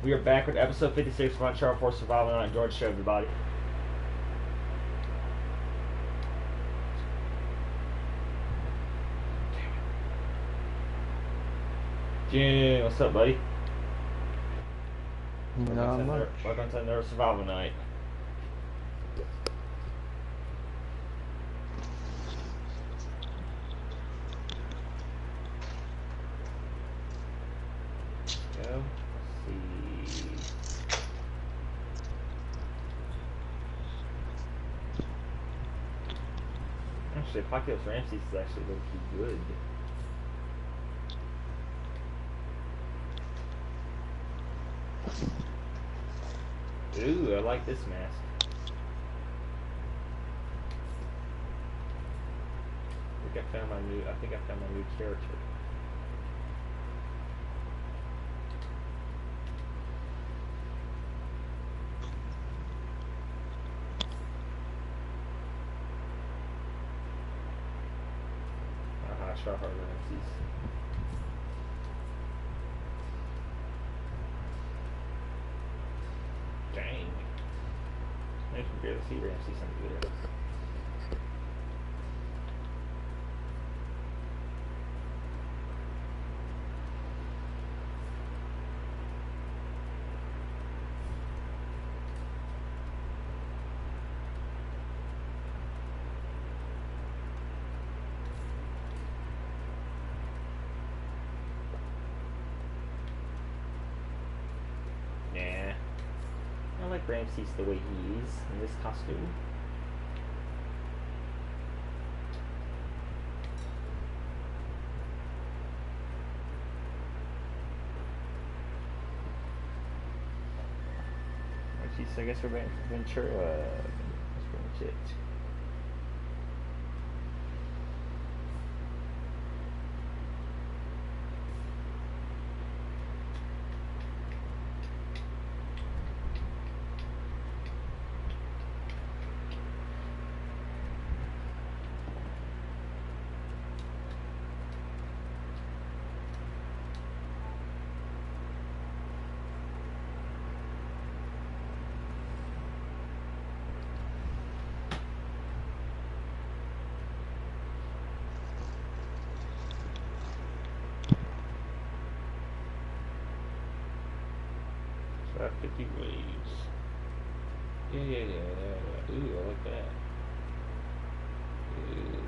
We are back with episode 56 of Uncharted 4 Survival Night. George, show everybody. Jim, what's up, buddy? Not much. Welcome to another Survival Night. Let's go. Let's see. Actually, Apocalypse Ramses is actually looking good. Ooh, I like this mask. I think I found my new character. Try harder Ramses. Dang. I can barely see Ramses under there. I like Ramses the way he is in this costume. Ramses, I guess we're back to Ventura. That's pretty much it. So 50 waves. Yeah. Ooh, I like that. Ooh.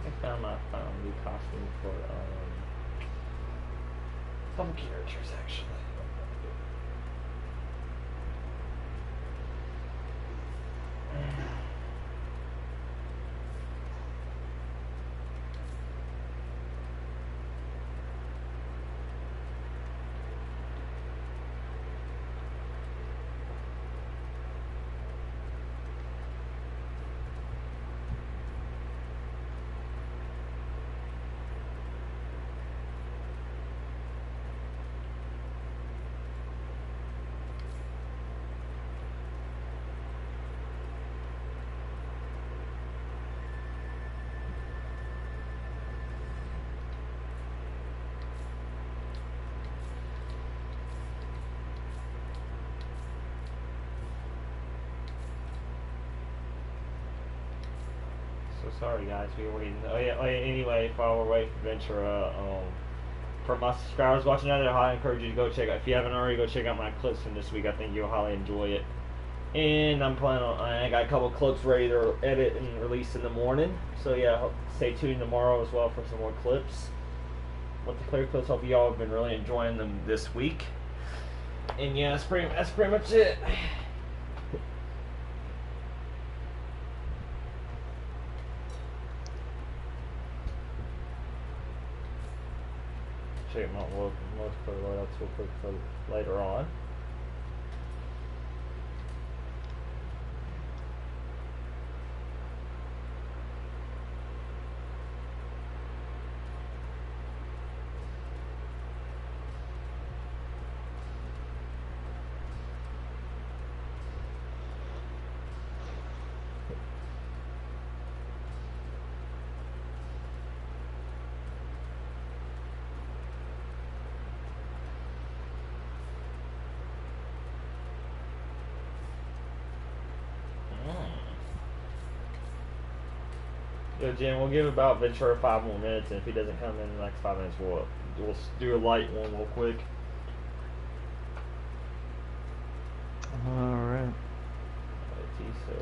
I found my new costume for a couple characters actually. So sorry guys, we were waiting. Oh yeah, anyway, while we're waiting for Ventura, for my subscribers watching out there, I highly encourage you to go check out, if you haven't already, go check out my clips from this week. I think you'll highly enjoy it. And I'm planning on, I got a couple clips ready to edit and release in the morning. So yeah, stay tuned tomorrow as well for some more clips. With the clear clips, hope y'all have been really enjoying them this week. And yeah, that's pretty much it. Check my multiplayer loadouts real quick for later on. Yo, Jim, we'll give about Ventura 5 more minutes, and if he doesn't come in the next 5 minutes, we'll do a light one real quick. Alright. So.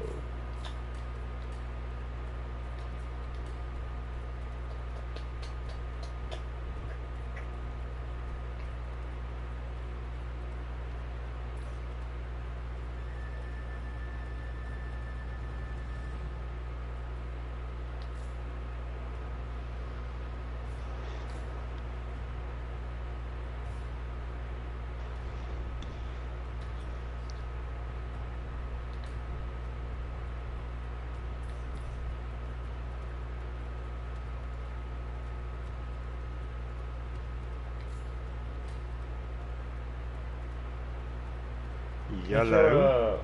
Hello.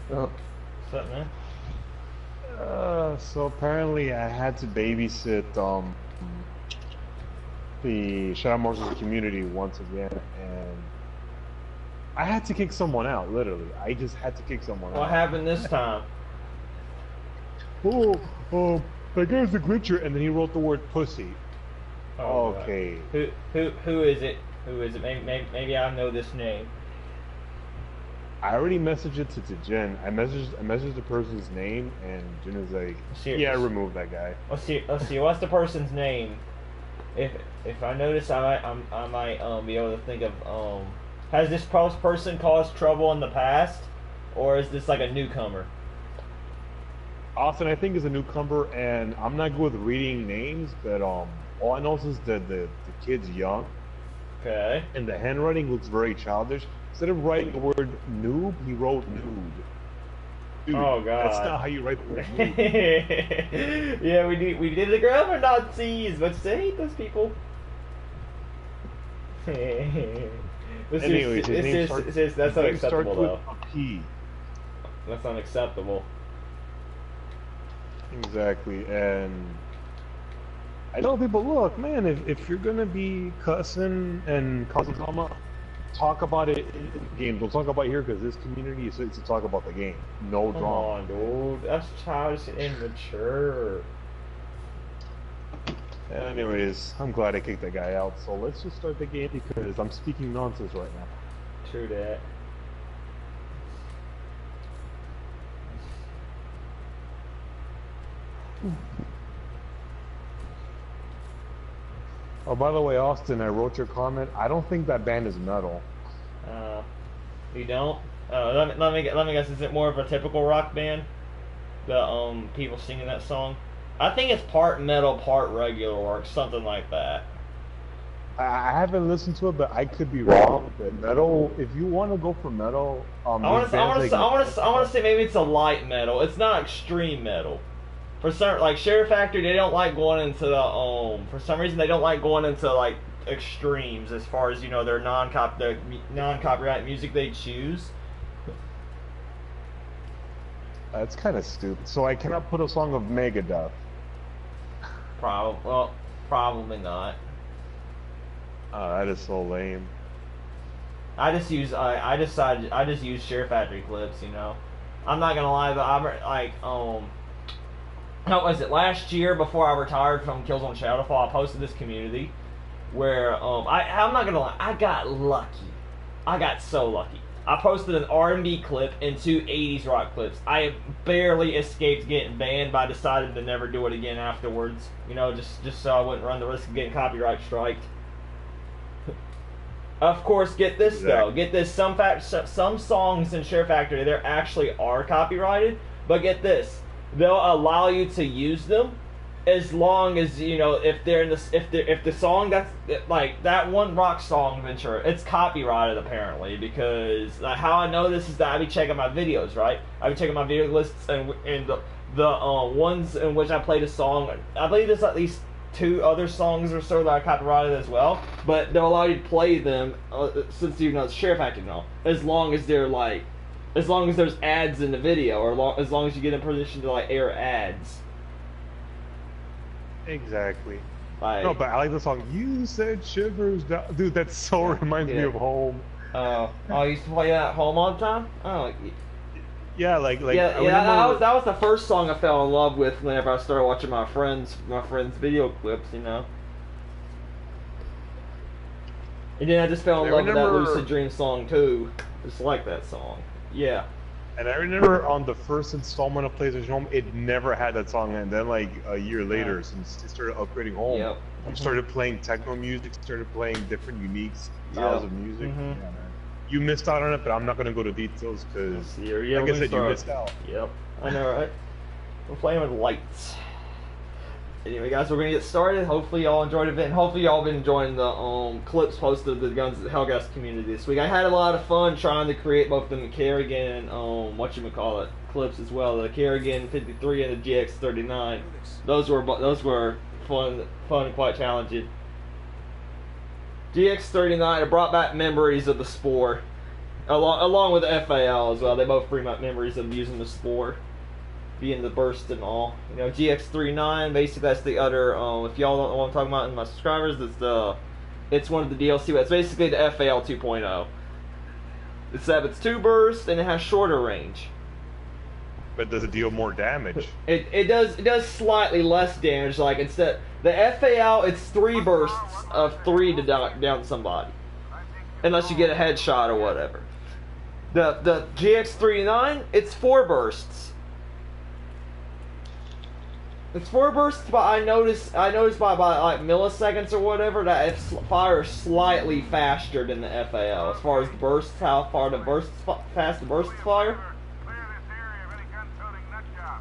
What's up, man? So apparently I had to babysit the Shadow Monsters community once again, and I had to kick someone out. Literally, I just had to kick someone out. What happened this time? That guy's a glitcher, and then he wrote the word pussy. Oh, okay. God. Who is it? Who is it? Maybe I know this name. I already messaged it to Jen. I messaged the person's name, and Jen is like, "Yeah, I removed that guy." Let's see. What's the person's name? If I notice, I might be able to think of has this person caused trouble in the past, or is this like a newcomer? Austin, I think, is a newcomer, and I'm not good with reading names, but all I know is that the kid's young. Okay. And the handwriting looks very childish. Instead of writing the word noob, he wrote nude. Dude, oh God! That's not how you write the word nude. Yeah, we did the grammar Nazis, but I hate those people. Anyways, that's unacceptable though. P. That's unacceptable. Exactly, and I know people. Look, man, if you're gonna be cussing and causing drama, talk about it in games. We'll talk about it here because this community is to talk about the game. No drama. Come on, dude. That's childish and immature. Anyways, I'm glad I kicked that guy out. So let's just start the game because I'm speaking nonsense right now. True that. Oh, by the way, Austin, I wrote your comment. I don't think that band is metal. You don't? Let me guess. Is it more of a typical rock band? The people singing that song. I think it's part metal, part regular, or something like that. I haven't listened to it, but I could be wrong. But metal, if you want to go for metal, I want to say maybe it's a light metal. It's not extreme metal. For some, like Sheriff Factory, they don't like going into the for some reason they don't like going into like extremes as far as their non-copyright music they choose. That's kind of stupid. So I cannot put a song of Megadeth. Probably not. That is so lame. I just use Sheriff Factory clips. I'm not gonna lie, but I'm like how was it last year before I retired from Killzone Shadowfall? I posted this community where I'm not gonna lie, I got lucky. I got so lucky. I posted an R&B clip and 2 80s rock clips. I barely escaped getting banned, but I decided to never do it again afterwards. Just so I wouldn't run the risk of getting copyright striked. Of course, get this though. Get this. Some songs in Share Factory there actually are copyrighted, but get this. They'll allow you to use them as long as if they're in if the song that's like that one rock song Ventura, it's copyrighted apparently, because how I know this is that I be checking my videos, right? I be checking my video lists, and the ones in which I played a song, I believe there's at least 2 other songs or so that are copyrighted as well, but they'll allow you to play them since it's Share Factory and all, as long as there's ads in the video, or as long as you get in permission to air ads. Exactly. No, but I like the song. You said shivers down. Dude, that so reminds me of home. I used to play that at home all the time? Oh, Yeah, like Yeah, I yeah, remember. that was the first song I fell in love with whenever I started watching my friends' video clips, you know. And then I just fell And in I love with that remember. Lucid Dream song too. Just like that song. Yeah. And I remember on the first installment of PlayStation Home, it never had that song. And then, like a year later, since they started upgrading Home, Yep. started playing techno music, started playing different unique styles Yep. of music. Yeah, man. You missed out on it, but I'm not gonna go to details because, Yeah, like I said, you missed out. Yep. I know, right? We're playing with lights. Anyway, guys, we're gonna get started. Hopefully, y'all enjoyed it, and hopefully, y'all been enjoying the clips posted of the Guns at Hellgas community this week. I had a lot of fun trying to create both the Kerrigan and clips as well. The Kerrigan 53 and the GX 39. Those were fun and quite challenging. GX 39 it brought back memories of the Spore, along with the FAL as well. They both bring back memories of using the Spore. Being the burst and all, you know, GX39. Basically, that's the other. If y'all don't know what I'm talking about, in my subscribers, it's one of the DLC. But it's basically the FAL 2.0. It's 2 bursts and it has shorter range. But does it deal more damage? It does slightly less damage. Like instead the FAL, it's 3 bursts of 3 to down somebody, unless you get a headshot or whatever. The GX39, it's 4 bursts. It's 4 bursts, but I noticed by like milliseconds or whatever that it fires slightly faster than the FAL as far as the bursts, how far fast the bursts fire.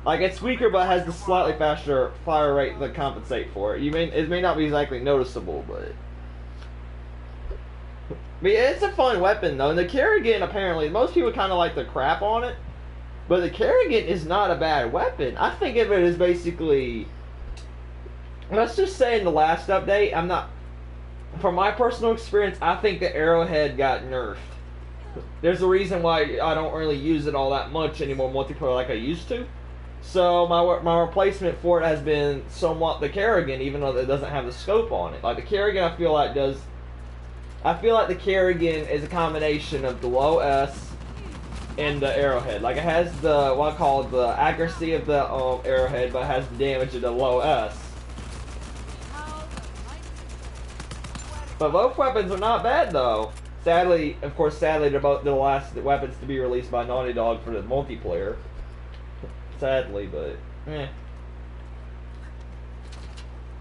Like it's weaker, but has the slightly faster fire rate to compensate for it. It may not be exactly noticeable, but yeah, it's a fun weapon though. And the Kerrigan, apparently, most people kind of like the crap on it. But the Kerrigan is not a bad weapon. I think of it as basically, let's just say in the last update, from my personal experience, I think the arrowhead got nerfed. There's a reason why I don't really use it all that much anymore multiplayer like I used to. So my replacement for it has been somewhat the Kerrigan, even though it doesn't have the scope on it. Like the Kerrigan, I feel like the Kerrigan is a combination of the low S and the arrowhead. Like it has the what I call the accuracy of the arrowhead, but it has the damage of the low S. But both weapons are not bad though. Sadly, they're both the last weapons to be released by Naughty Dog for the multiplayer. Sadly, but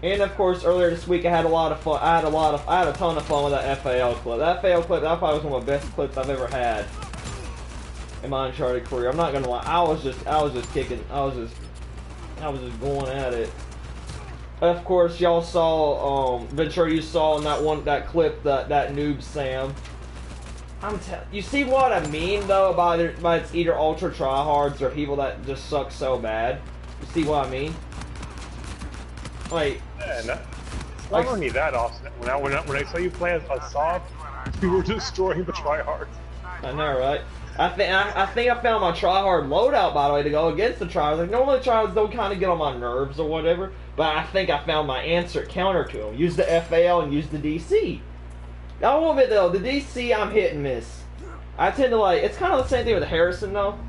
And of course, earlier this week I had a lot of fun. I had a ton of fun with that FAL clip. That FAL clip, that probably was one of the best clips I've ever had in my Uncharted career. I'm not gonna lie, I was just kicking, I was just going at it. Of course, y'all saw, Ventura, you saw in that clip that noob Sam. You see what I mean though by it's either ultra tryhards or people that just suck so bad. You see what I mean? Like, Yeah, not only that, Austin. When I saw you play as soft, you were destroying the tryhards. I know, right? I think I found my tryhard loadout, by the way, to go against the tryhards. Like, normally tryhards don't kind of get on my nerves or whatever, but I think I found my counter to them. Use the FAL and use the DC. I will admit, though, the DC, I'm hit and miss. I tend to like, it's kind of the same thing with Harrison, though.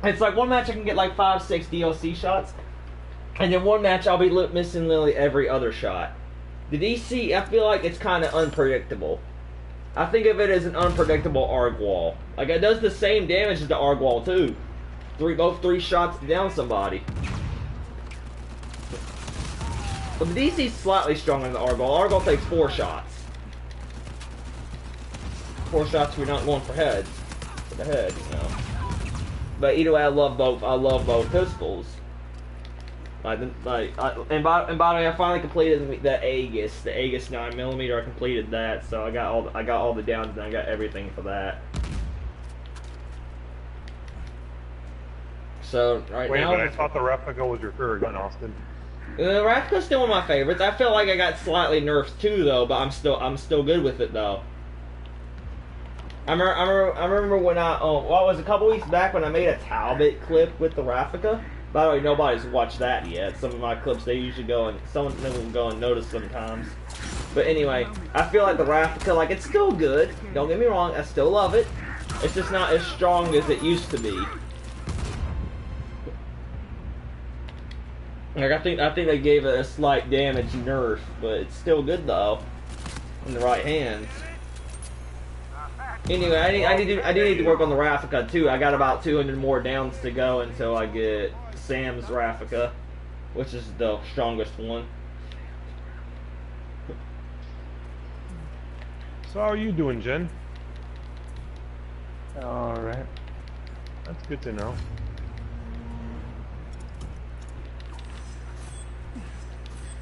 It's like one match I can get like 5-6 DLC shots, and then one match I'll be missing literally every other shot. The DC, I feel like it's kind of unpredictable. I think of it as an unpredictable ARG wall. Like, it does the same damage as the ARG wall, too. Both 3 shots to down somebody. But the DC's slightly stronger than the ARG wall. ARG wall takes 4 shots. 4 shots, we're not going for heads. For the head, you know. But either way, I love both pistols. And by the way, I finally completed the Aegis 9mm. I completed that, so I got all the downs and I got everything for that. So now. Wait, but I thought the replica was your favorite gun, Austin. The Ravka's still one of my favorites. I feel like I got slightly nerfed too, though, but I'm still good with it though. I remember when it was a couple weeks back when I made a Talbot clip with the Ravka. By the way, nobody's watched that yet. Some of my clips, they usually some of them will go and notice sometimes. But anyway, I feel like the Ravka, like, it's still good. Don't get me wrong, I still love it. It's just not as strong as it used to be. Like I think they gave it a slight damage nerf, but it's still good though in the right hands. Anyway, I do need to work on the Raffica too. I got about 200 more downs to go until I get Sam's Raffica, which is the strongest one. So how are you doing, Jen? Alright. That's good to know.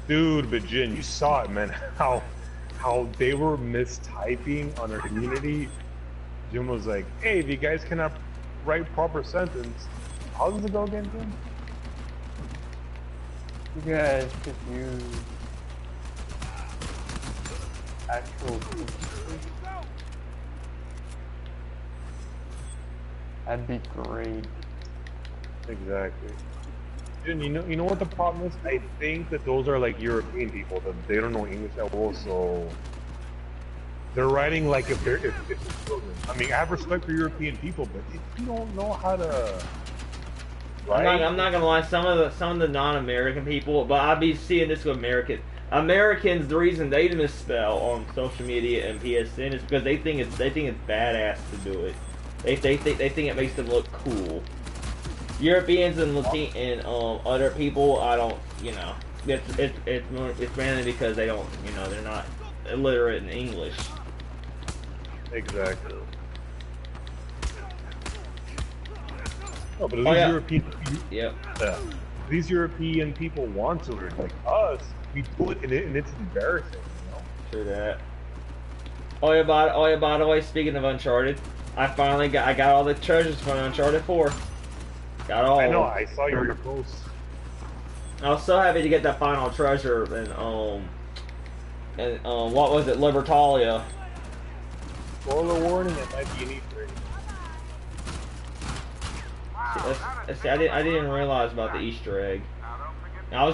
Dude, but Jen, you saw it, man. How they were mistyping on our community. Jim was like, "Hey, if you guys cannot write proper sentence, how does it go again, Jim?" You guys could use actual pieces. That'd be great. Exactly. Jen, you know what the problem is? I think that those are like European people that they don't know English that well, so they're writing like if it's children. I mean, I have respect for European people, but if you don't know how to write, I'm not gonna lie. Some of the non-American people, but I'll be seeing this with Americans. The reason they misspell on social media and PSN is because they think it's badass to do it. They think it makes them look cool. Europeans and other people, I don't, you know, it's mainly because they don't, you know, they're not illiterate in English. Exactly. No, but these European, yep. These European people want to learn. Like us, we do it, and it's embarrassing. You know? True that. Oh yeah, by the way, speaking of Uncharted, I got all the treasures from Uncharted 4. Got all. I know. I saw your post. I was so happy to get that final treasure and what was it, Libertalia? Spoiler warning, it might be an Easter egg. See, I didn't even realize about the Easter egg. I was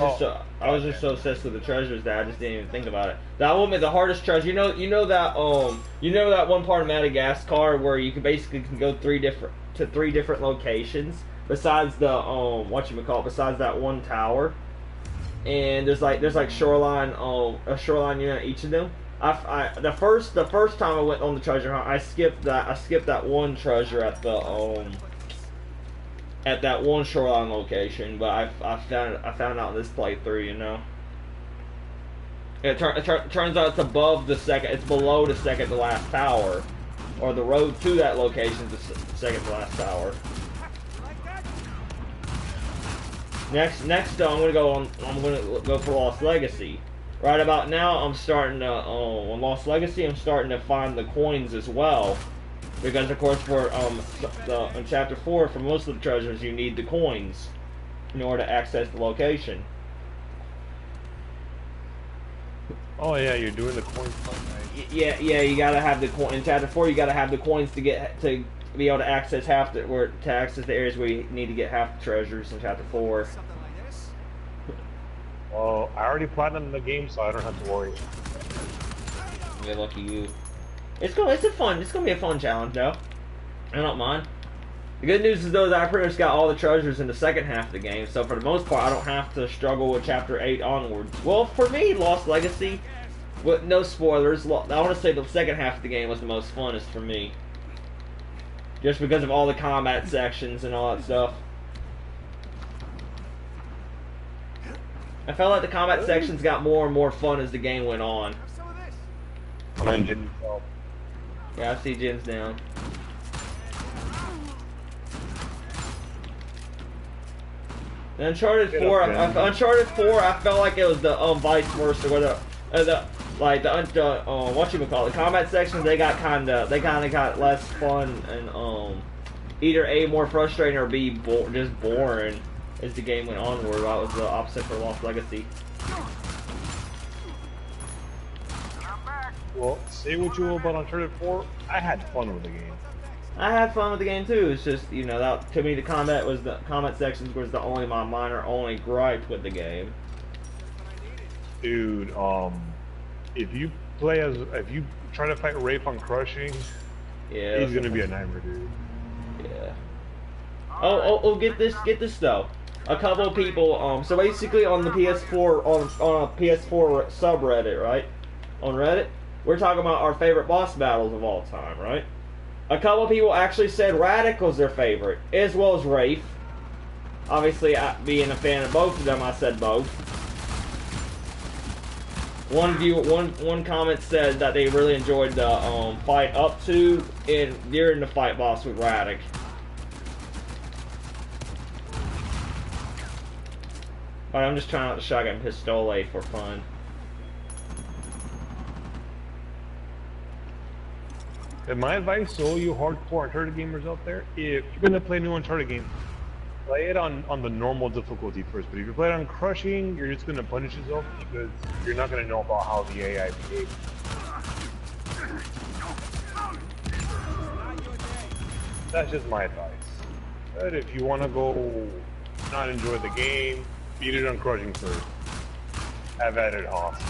just so obsessed with the treasures that I just didn't even think about it. That will be the hardest treasure. You know that one part of Madagascar where you can basically go three different locations besides the besides that one tower, and there's like shoreline a shoreline unit each of them. The first time I went on the treasure hunt, I skipped that one treasure at that one shoreline location, but I found out in this playthrough, you know. It turns out it's above the second, it's below the second to last tower, or the road to that location is the second to last tower. Next, I'm gonna go for Lost Legacy. Right about now, I'm starting to on Lost Legacy. I'm starting to find the coins as well, because of course for in Chapter 4, for most of the treasures, you need the coins in order to access the location. Oh yeah, you're doing the coin fight, right? Yeah, you gotta have the coin in Chapter 4. You gotta have the coins to be able to access the areas where you need to get half the treasures in Chapter 4. Well, I already platinumed the game, so I don't have to worry. Yeah, lucky you. It's gonna be a fun challenge though. I don't mind. The good news is though that I pretty much got all the treasures in the second half of the game, so for the most part I don't have to struggle with Chapter 8 onwards. Well, for me, Lost Legacy, with no spoilers, I want to say the second half of the game was the most funnest for me. Just because of all the combat sections and all that stuff. I felt like the combat sections got more and more fun as the game went on. Yeah, I see Jin's down. And Uncharted 4, I felt like it was the vice versa, where the combat sections they kind of got less fun and either A, more frustrating, or B, just boring as the game went onward. That was the opposite for Lost Legacy. Well, say what you will about Uncharted 4, I had fun with the game. I had fun with the game too. It's just, you know, that to me the combat sections was my minor gripe with the game. Dude, if you try to fight Rafe on Crushing, yeah, he's gonna be a nightmare, dude. Yeah. Oh, get this though. a couple of people. So basically, on the PS4, on a PS4 subreddit, right? On Reddit, we're talking about our favorite boss battles of all time, right? A couple of people actually said Radical's their favorite, as well as Wraith. Obviously, being a fan of both of them, I said both. One comment said that they really enjoyed the fight up to and during the fight boss with Radic. Alright, I'm just trying out the shotgun pistole for fun. And my advice to all you hardcore Uncharted gamers out there, if you're gonna play a new Uncharted game, play it on the normal difficulty first. But if you play it on crushing, you're just gonna punish yourself because you're not gonna know about how the AI behaves. That's just my advice. But if you wanna go not enjoy the game, beat it on crushing first. Have at it, Hoss.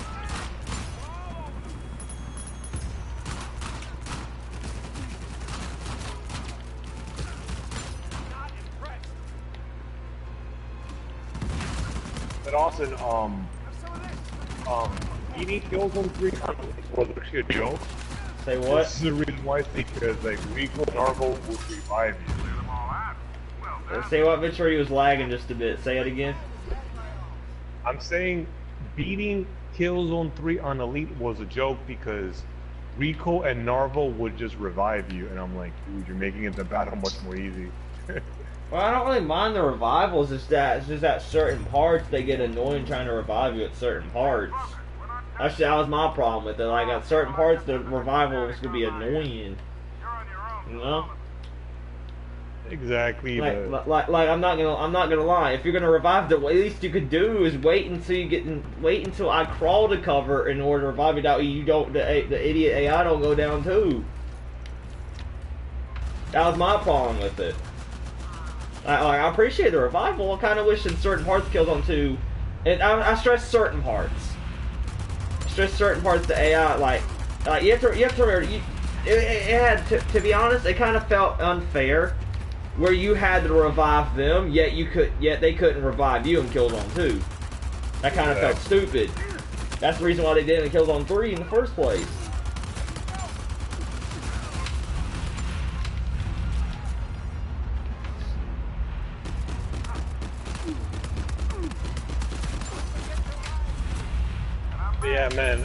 But Austin, eating kills on 3 was actually a joke. Say what? This is the reason why it's because like Rico Narvo would revive you. Say what, Ventura? He was lagging just a bit. Say it again. I'm saying beating Killzone 3 on Elite was a joke because Rico and Narvo would just revive you, and I'm like, dude, you're making it the battle much more easy. Well, I don't really mind the revivals. It's just that certain parts they get annoying trying to revive you at certain parts. Actually, that was my problem with it. Like at certain parts, the revivals could be annoying. You know? Exactly. Like I'm not gonna lie. If you're gonna revive, the least you could do is wait until I crawl to cover in order to revive you. That way you don't the idiot AI don't go down too. That was my problem with it. I appreciate the revival. I kind of wish in certain parts Killzone 2, and I stress certain parts. The AI like you have to remember it had to be honest. It kind of felt unfair where you had to revive them, yet they couldn't revive you in Killzone 2. That kind of felt stupid. That's the reason why they did it in Killzone 3 in the first place. Yeah, man,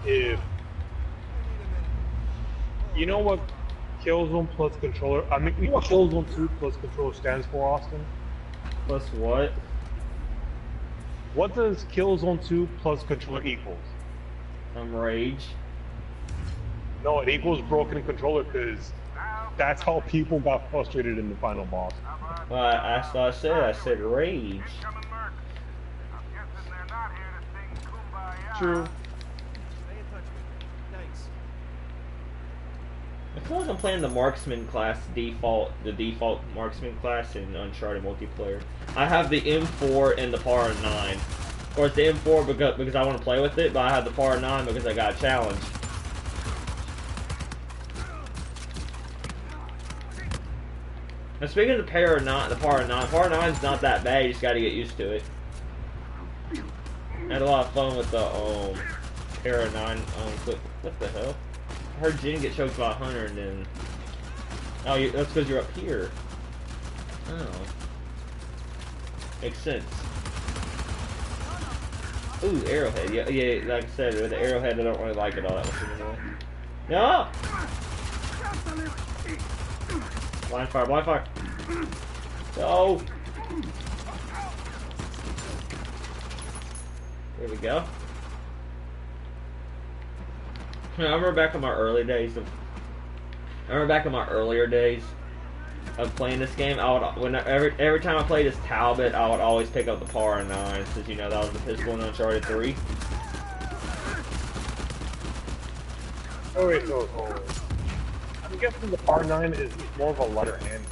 if you know what Killzone plus controller, I mean, you know what Killzone 2 plus controller stands for, Austin? Plus what? What does Killzone 2 plus controller equals? Rage. No, it equals broken controller because that's how people got frustrated in the final boss. Well, that's what I said rage. True. I feel like I'm playing the marksman class the default marksman class in Uncharted multiplayer. I have the M4 and the Power 9. Of course, the M4 because I want to play with it, but I have the Power 9 because I got challenged. Now, speaking of the Power 9, Power 9's not that bad. You just got to get used to it. I had a lot of fun with the Power 9 clip. What the hell? I heard Jen get choked by 100 and then... Oh, that's because you're up here. Oh. Makes sense. Ooh, arrowhead. Yeah, like I said, with the arrowhead, I don't really like it all that much anymore. No! Blind fire. Go! There we go. I remember back in my earlier days of playing this game. Every time I played as Talbot, I would always pick up the Power 9 since you know that was the pistol in Uncharted 3. Oh wait, no. I'm guessing the Power 9 is more of a lighter hand.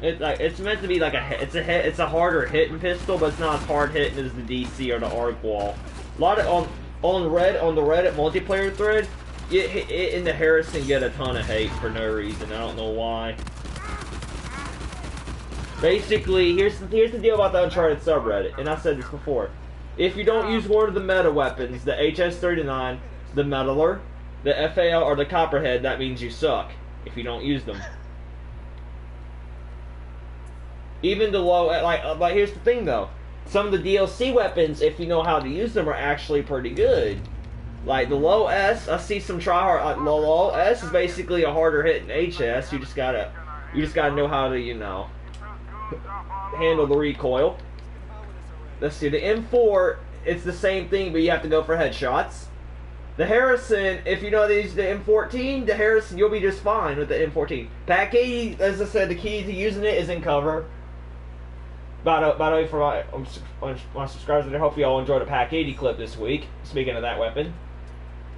It's meant to be like it's a harder hitting pistol, but it's not as hard hitting as the DC or the arc wall. A lot of on the Reddit multiplayer thread, it and the Harrison get a ton of hate for no reason. I don't know why. Basically, here's the deal about the Uncharted subreddit, and I said this before. If you don't use one of the meta weapons, the HS-39, the Meddler, the FAL, or the Copperhead, that means you suck. If you don't use them. Even the low, but here's the thing though. Some of the DLC weapons, if you know how to use them, are actually pretty good. Like the low S, I see some tryhard. Like the low S is basically a harder hit than HS. You just gotta know how to, handle the recoil. Let's see, the M4, it's the same thing, but you have to go for headshots. The Harrison, if you know how to use the M14, the Harrison, you'll be just fine with the M14. Pack 80, as I said, the key to using it is in cover. By the way, for my subscribers, I hope you all enjoyed a Pack 80 clip this week. Speaking of that weapon,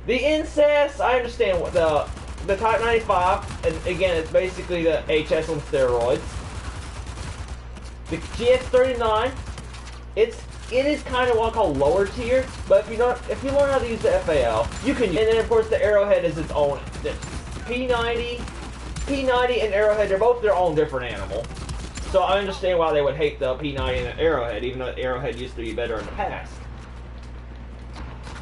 the Incest, I understand what the Type 95, and again, it's basically the HS on steroids. The GX39, it is kind of what I call lower tier, but if you learn how to use the FAL, you can. And then of course the Arrowhead is its own. The P90 and Arrowhead, they're both their own different animal. So I understand why they would hate the P90 and the Arrowhead, even though the Arrowhead used to be better in the past.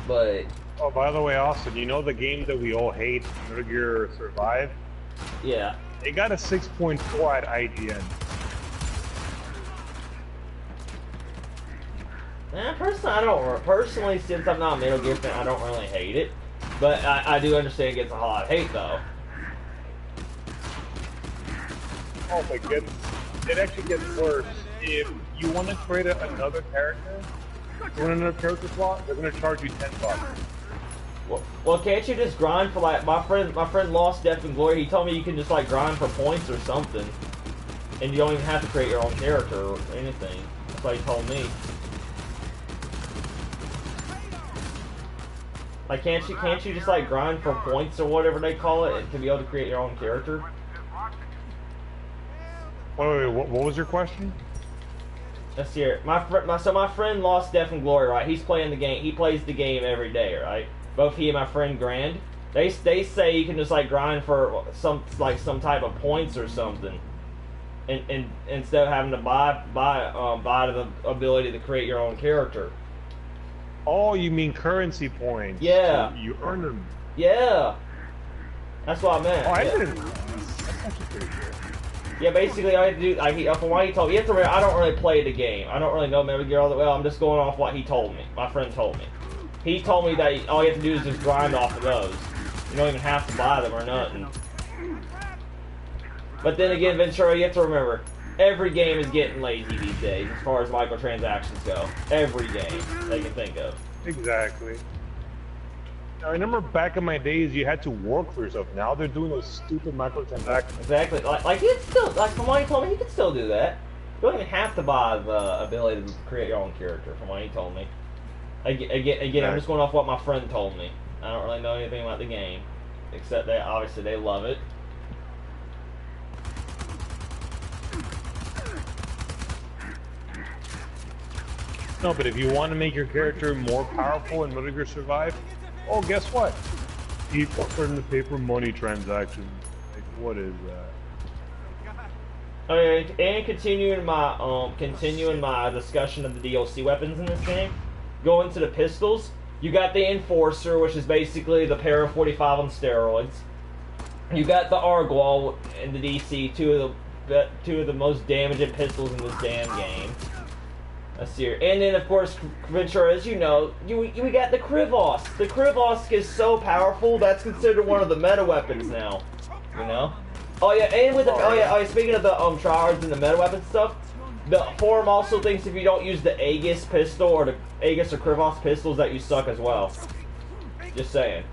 But oh, by the way, Austin, you know the game that we all hate, Metal Gear Survive? yeah, It got a 6.4 at IGN. Personally, since I'm not a Metal Gear fan, I don't really hate it. But I do understand it gets a lot of hate, though. Oh my goodness. It actually gets worse. If you want to create another character, you want another character slot, they're going to charge you $10. Well, can't you just grind for, like, my friend Lost Death and Glory, he told me you can just, like, grind for points or something. And you don't even have to create your own character or anything. That's what he told me. Like, can't you just, like, grind for points or whatever they call it to be able to create your own character? Wait, what was your question? Let's hear it. My friend Lost Death and Glory, right? He's playing the game. He plays the game every day, right? Both he and my friend Grand. They say you can just like grind for some type of points or something, and instead of having to buy the ability to create your own character. Oh, you mean currency points? Yeah. So you earn them. Yeah. That's what I meant. Oh, I yeah. didn't. That's actually pretty good. Yeah, basically, all you have to do, like, from what he told me, you have to remember, I don't really play the game. I don't really know Metal Gear all that well. I'm just going off what he told me. My friend told me. He told me that all you have to do is just grind off of those. You don't even have to buy them or nothing. But then again, Ventura, you have to remember, every game is getting lazy these days as far as microtransactions go. Every game they can think of. Exactly. I remember back in my days, you had to work for yourself. Now they're doing those stupid microtransactions. Exactly. Like you can still, like from what he told me, you can still do that. You don't even have to buy the ability to create your own character. From what he told me. Again, I'm just going off what my friend told me. I don't really know anything about the game, except that obviously they love it. No, but if you want to make your character more powerful in Metal Gear Survive, oh, guess what? Keep offering the paper money transaction. Like, what is that? Okay, and continuing my discussion of the DLC weapons in this game, going to the pistols. You got the Enforcer, which is basically the Para 45 on steroids. You got the Argual and the DC, two of the most damaging pistols in this damn game. Let's see here. And then, of course, Ventura, as you know, we got the Krivos. The Krivos is so powerful, that's considered one of the meta weapons now. You know? Oh yeah, and with the speaking of the tryhards and the meta weapon stuff, the forum also thinks if you don't use the Aegis pistol or the Aegis or Krivos pistols that you suck as well. Just saying.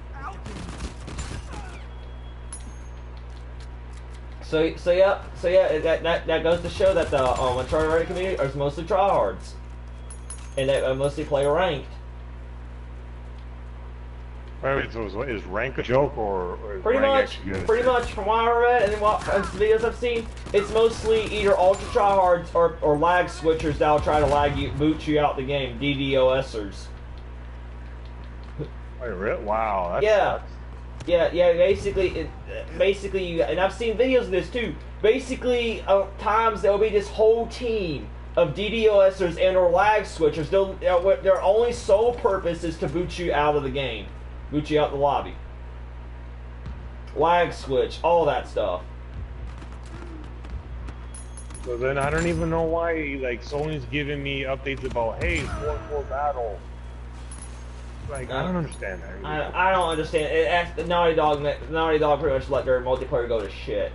So yeah, that goes to show that the Uncharted Reddit community is mostly tryhards, and they mostly play ranked. Wait, so is rank a joke or is Pretty rank much from what I read and then what videos I've seen, it's mostly either ultra tryhards or lag switchers that'll try to boot you out the game, DDoSers. Wait, really? Wow, that Yeah. sucks. Yeah, basically, you, and I've seen videos of this too. basically times there'll be this whole team of DDoSers and or lag switchers. Their only sole purpose is to boot you out of the game, boot you out the lobby, lag switch, all that stuff. So then I don't even know why, like, Sony's giving me updates about, hey, 4-4 battle. Like, I don't understand that. I don't understand. Naughty Dog pretty much let their multiplayer go to shit.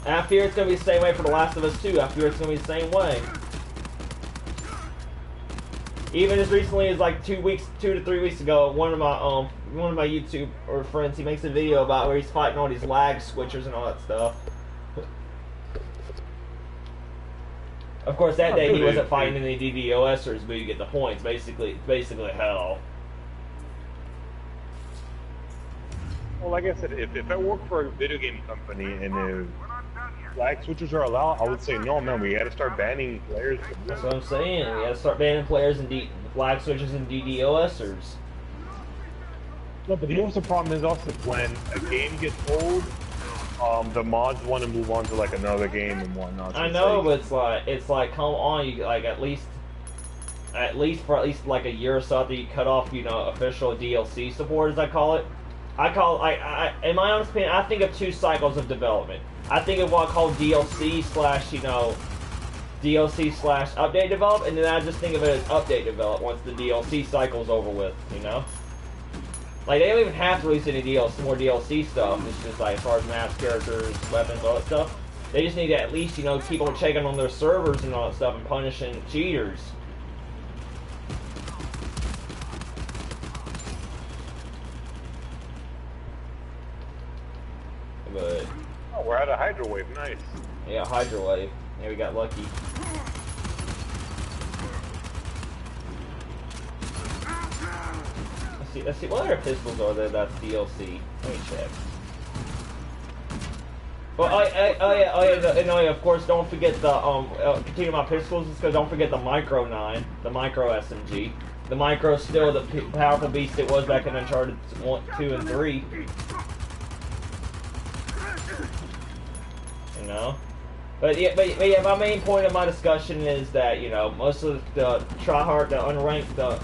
And I fear it's going to be the same way for The Last of Us 2. I fear it's going to be the same way. Even as recently as like 2 to 3 weeks ago, one of my YouTube friends, he makes a video about where he's fighting all these lag switchers and all that stuff. Of course, that day he wasn't fighting any DDoSers, but you get the points. Basically hell. Well, like I said, if I work for a video game company and if lag switchers are allowed, I would say no, man. We got to start banning players. That's what I'm saying. We got to start banning players and lag switchers and DDoSers. No, but the other problem is also when a game gets old, the mods want to move on to like another game and whatnot. So I know, but it's like, come on, you like at least for like a year or so after you cut off, official DLC support, as I call it. In my honest opinion, I think of 2 cycles of development. I think of what I call DLC slash update develop, and then I just think of it as update develop once the DLC cycle's over with, Like, they don't even have to release any more DLC stuff. It's just like, as far as maps, characters, weapons, all that stuff. They just need to at least, keep on checking on their servers and all that stuff and punishing cheaters. But oh, we're at a Hydro Wave, nice. Yeah, Hydro Wave. Yeah, we got lucky. Let's see, what other pistols are there that's DLC? Let me check. Well, yeah, of course, don't forget the, continue my pistols, because don't forget the Micro 9, the Micro SMG. The Micro's still the powerful beast it was back in Uncharted 1, 2, and 3. But yeah, my main point of my discussion is that, most of the tryhard, the unranked, the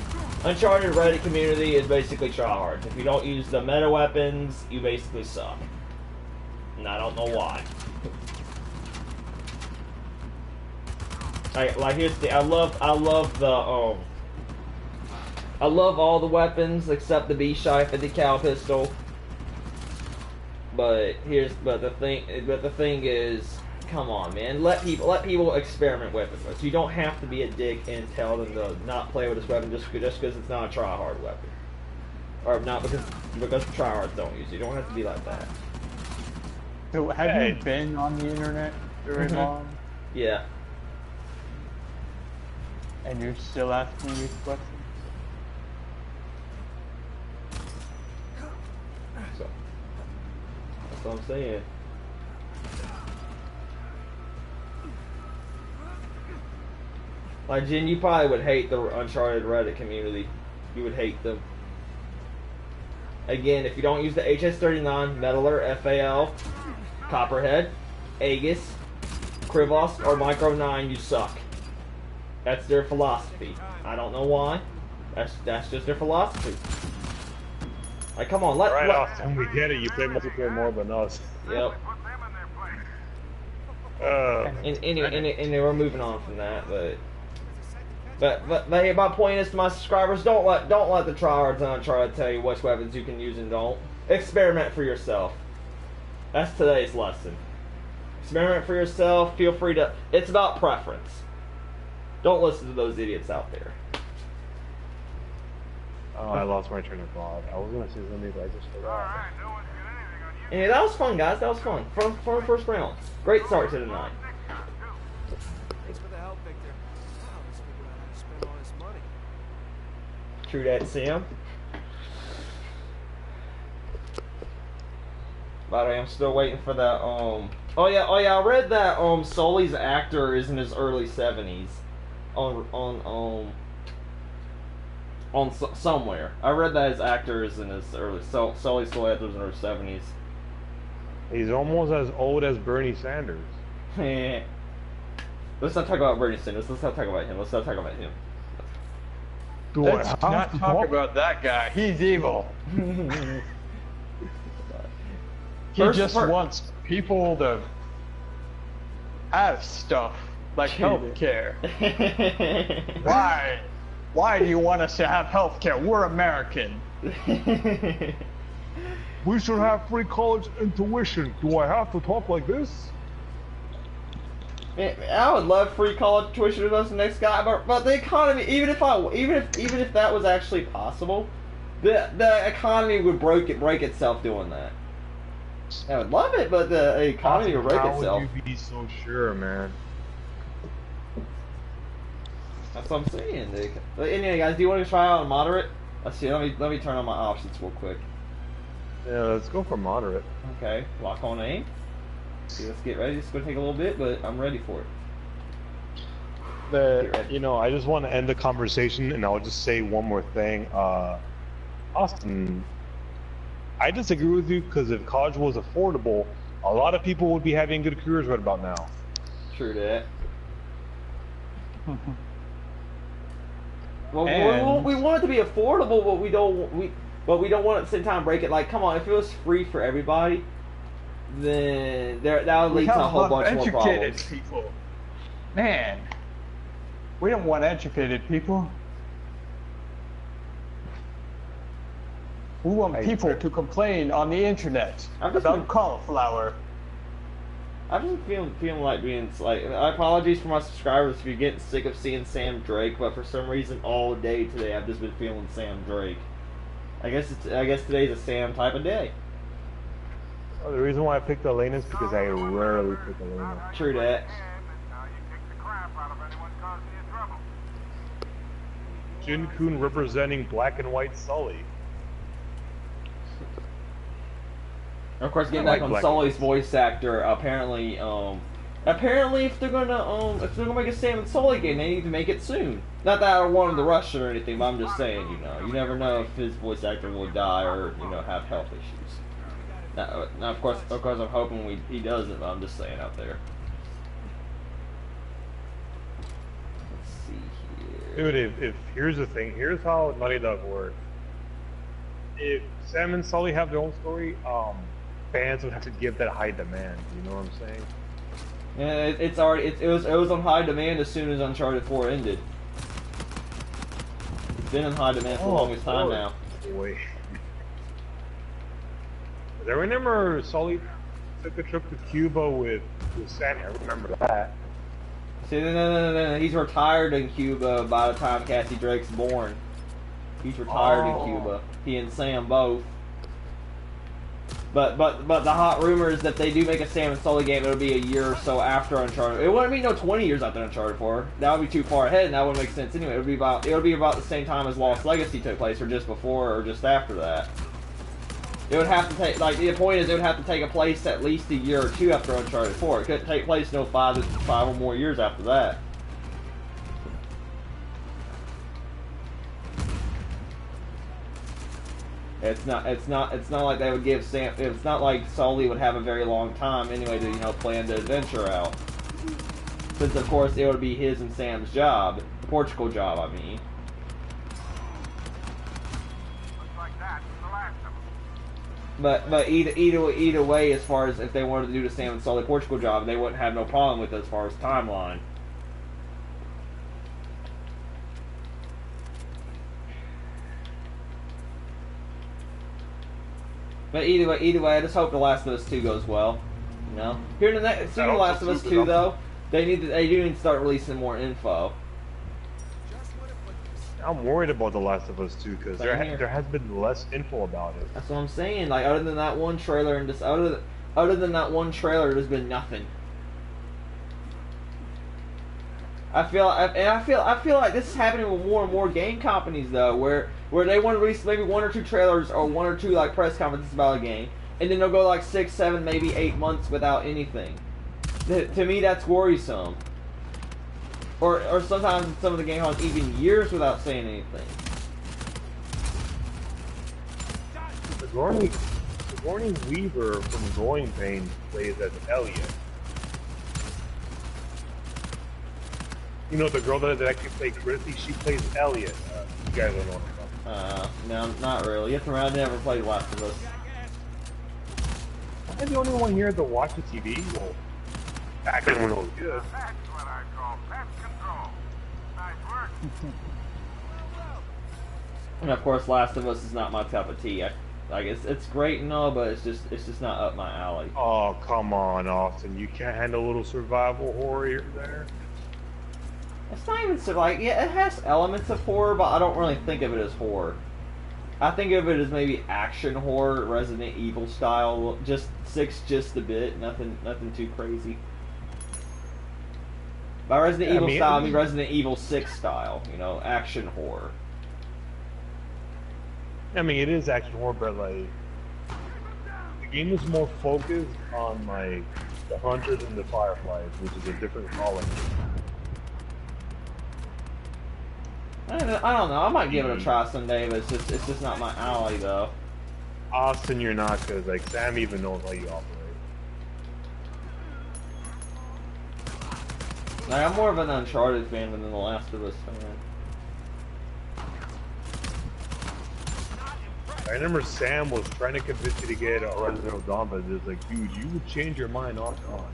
Uncharted Reddit community is basically tryhards. If you don't use the meta weapons, you basically suck. And I don't know why. Here's the I love all the weapons except the B-Shy 50 cal pistol. But the thing is, come on, man. Let people experiment with it. So you don't have to be a dick and tell them to not play with this weapon just because it's not a try-hard weapon, or not because try-hards don't use it. You don't have to be like that. So have you been on the internet very long? Yeah. And you're still asking these questions? So that's what I'm saying. Like, Jen, you probably would hate the Uncharted Reddit community. You would hate them. Again, if you don't use the HS-39, Metaler, FAL, Copperhead, Aegis, Krivos, or Micro 9, you suck. That's their philosophy. I don't know why. That's just their philosophy. Like, come on, let Austin, we get it. You play multiplayer more than us. Yep. And we're moving on from that, but my point is to my subscribers: don't let the tryhards on try to tell you which weapons you can use and don't. Experiment for yourself. That's today's lesson. Experiment for yourself. Feel free to. It's about preference. Don't listen to those idiots out there. Oh, I lost my train of thought. I was gonna say something, but I just forgot. Yeah, that was fun, guys. That was fun. From first round. Great start to the night. Thanks for the help, Victor. I was figuring out how to spend all this money. True that, Sam. By the way, I'm still waiting for that. Oh yeah. I read that Sully's actor is in his early 70s. Somewhere. I read that his actor is in his early. Sully's still actors in her 70s. He's almost as old as Bernie Sanders. Let's not talk about Bernie Sanders. Let's not talk about him. Let's not talk about him. Do Let's I have not to talk about that guy. He's evil. He just wants people to have stuff like healthcare. Why? Why do you want us to have healthcare? We're American. We should have free college and tuition. Do I have to talk like this? Man, I would love free college tuition if I was the next guy, but the economy, even if that was actually possible, the economy would break itself doing that. I would love it, but the economy would break itself. How would you be so sure, man? That's what I'm saying. But anyway, guys, do you want to try out a moderate? Let's see. Let me turn on my options real quick. Yeah, let's go for moderate. Okay, lock on aim. See, let's get ready. It's gonna take a little bit, but I'm ready for it. You know, I just want to end the conversation, and I'll just say one more thing. Austin, I disagree with you because if college was affordable, a lot of people would be having good careers right about now. True that. Well, we want it to be affordable, but we don't want at the same time break it. Like, come on, if it was free for everybody, then that would lead to a whole bunch more problems. People. Man, we don't want educated people. We want people to complain on the internet about cauliflower. I've just been feeling like being like. Apologies for my subscribers if you're getting sick of seeing Sam Drake, but for some reason all day today I've just been feeling Sam Drake. I guess today's a Sam type of day. Well, the reason why I picked Elena is because I rarely pick Elena. True that. Jin Kun representing black and white Sully. Of course, getting back on Sully's voice actor, apparently if they're gonna make a Sam and Sully game, they need to make it soon. Not that I want him to rush it or anything, but I'm just saying, you never know if his voice actor will die or have health issues. Now, of course, I'm hoping he doesn't. But I'm just saying out there. Let's see here. Dude, if here's the thing, here's how Naughty Dog works. If Sam and Sully have their own story, fans would have to give that high demand. You know what I'm saying? Yeah, it was on high demand as soon as Uncharted 4 ended. It's been on high demand for the longest time now. Wait. I remember Sully took a trip to Cuba with Sandy. I remember that. See, no. He's retired in Cuba by the time Cassie Drake's born. He's retired in Cuba. He and Sam both. But the hot rumor is that they do make a Sam and Sully game. It'll be a year or so after Uncharted. It wouldn't be 20 years after Uncharted 4. That would be too far ahead, and that wouldn't make sense anyway. It would be about the same time as Lost Legacy took place, or just before, or just after that. It would have to take, the point is, it would have to take a place at least a year or two after Uncharted 4. It couldn't take place five or more years after that. It's not like they would give Sam. It's not like Sully would have a very long time anyway to plan the adventure out. Since of course it would be his and Sam's job, the Portugal job, I mean. But either way, as far as if they wanted to do the Sam and Sully Portugal job, they wouldn't have no problem with it as far as timeline. But either way, I just hope The Last of Us 2 goes well. Here in the next, The Last of Us 2 though, they do need to start releasing more info. I'm worried about The Last of Us 2 because there has been less info about it. That's what I'm saying. Like other than that one trailer and just other than that one trailer, there's been nothing. I feel like this is happening with more and more game companies though, where they want to release maybe one or two trailers or one or two press conferences about a game, and then they'll go 6, 7, maybe 8 months without anything. To me, that's worrisome. Or sometimes in some of the game halls, even years without saying anything. Sigourney Weaver from Growing Pains plays as Elliot. You know the girl that actually played Chrissy? She plays Elliot. You guys don't know what I'm talking about. No, not really. I've never played Last of Us. Am I the only one here that watches TV? Well, back then when it was good. That's what I call pest control. Nice work. And of course, Last of Us is not my cup of tea. Like it's great and all, but it's just not up my alley. Oh, come on, Austin. You can't handle a little survival horror here and there? It's not even so like yeah, it has elements of horror, but I don't really think of it as horror. I think of it as maybe action horror, Resident Evil style, just a bit, nothing too crazy. By Resident Evil style, I mean Resident Evil 6 style, you know, action horror. I mean, it is action horror, but like the game is more focused on like the hunters and the fireflies, which is a different calling. I don't know. I might give it a try someday, but it's just not my alley though. Austin, you're not, because like Sam even knows how you operate. Like, I'm more of an Uncharted fan than the Last of Us fan. I remember Sam was trying to convince you to get a Resident Evil Dawn, but it's like, dude, you would change your mind off on.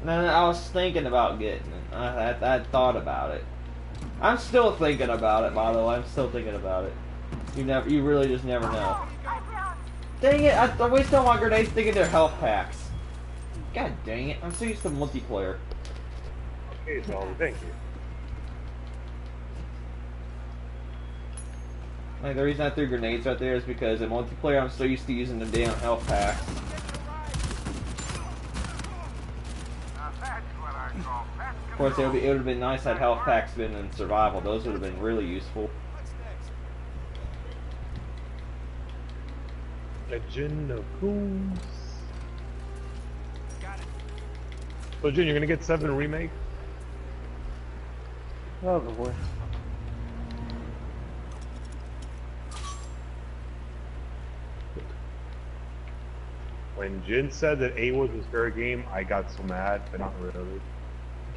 And I was thinking about getting it. I thought about it. I'm still thinking about it, by the way. I'm still thinking about it. You really just never know. Dang it! I wasted all my grenades thinking they're health packs. God dang it! I'm so used to multiplayer. Okay, so thank you. Like the reason I threw grenades right there is because in multiplayer I'm so used to using the damn health packs. Of course, it would have been nice had health packs been in survival. Those would have been really useful. Legend of Goons. So, Jin, you're gonna get 7 remake? Oh boy. When Jin said that 8 was his favorite game, I got so mad, but not really.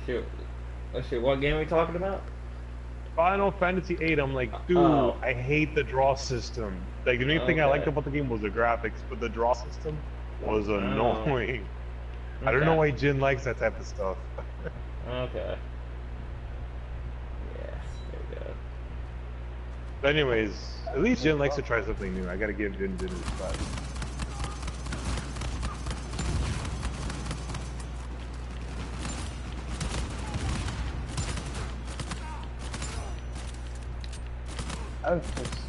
Shoot. Let's see, what game are we talking about? Final Fantasy 8, I'm like, dude, I hate the draw system. Like, the only thing I liked about the game was the graphics, but the draw system was annoying. I don't know why Jin likes that type of stuff. Okay. Yes, there we go. But anyways, at least Jin likes to try something new. I gotta give Jin his respect. I was just...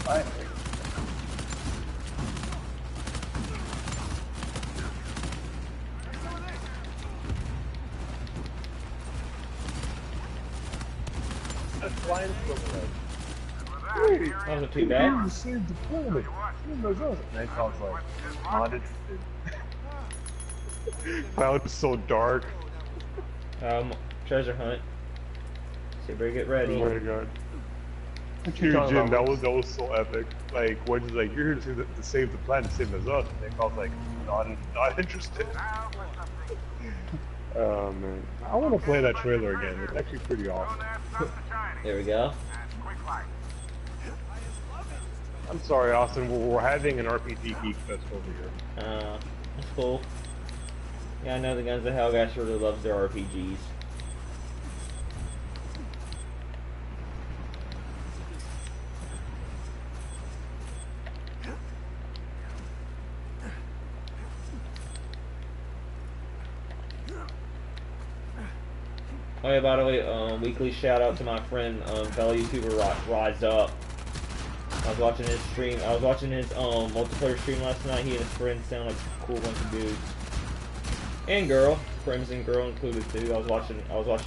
I... That wasn't too bad. You saved the planet. And I was like, not interested. Cloud is so dark. Treasure hunt. So you better get ready. Oh my god. Dude, Jim, that was so epic. Like, when he's like, you're here to save the planet, same as us. And I was like, not interested. Oh man, I want to play that trailer again. It's actually pretty awesome. There we go. I'm sorry, Austin. We're having an RPG Geek Fest over here. That's cool. Yeah, I know the Guns of Hell guy really loves their RPGs. Oh yeah, by the way, weekly shout out to my friend, fellow YouTuber Rise Up. I was watching his stream. I was watching his multiplayer stream last night. He and his friends sound like a cool bunch of dudes. And girl, Crimson girl included too. I was watching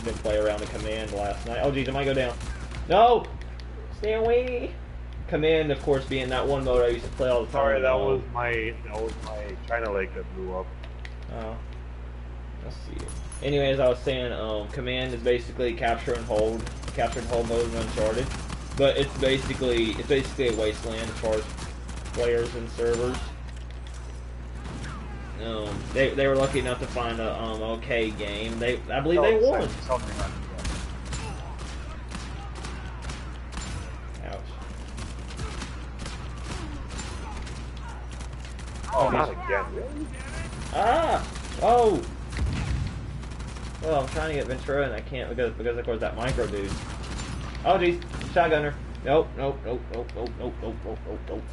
them play around the Command last night. Oh geez, I might go down. No, stay away. Command, of course, being that one mode I used to play all the time. Sorry, that was my China Lake that blew up. Oh, let's see. Anyways, I was saying, Command is basically capture and hold. captured whole mode in Uncharted, but it's basically a wasteland as far as players and servers. They were lucky enough to find a okay game. I believe they won. Ouch. Oh, not again, really? Ah! Oh! Well, I'm trying to get Ventura and I can't because of course that micro dude. Oh geez, shotgunner. Nope, nope, nope, nope, nope, nope, nope, nope, nope, nope.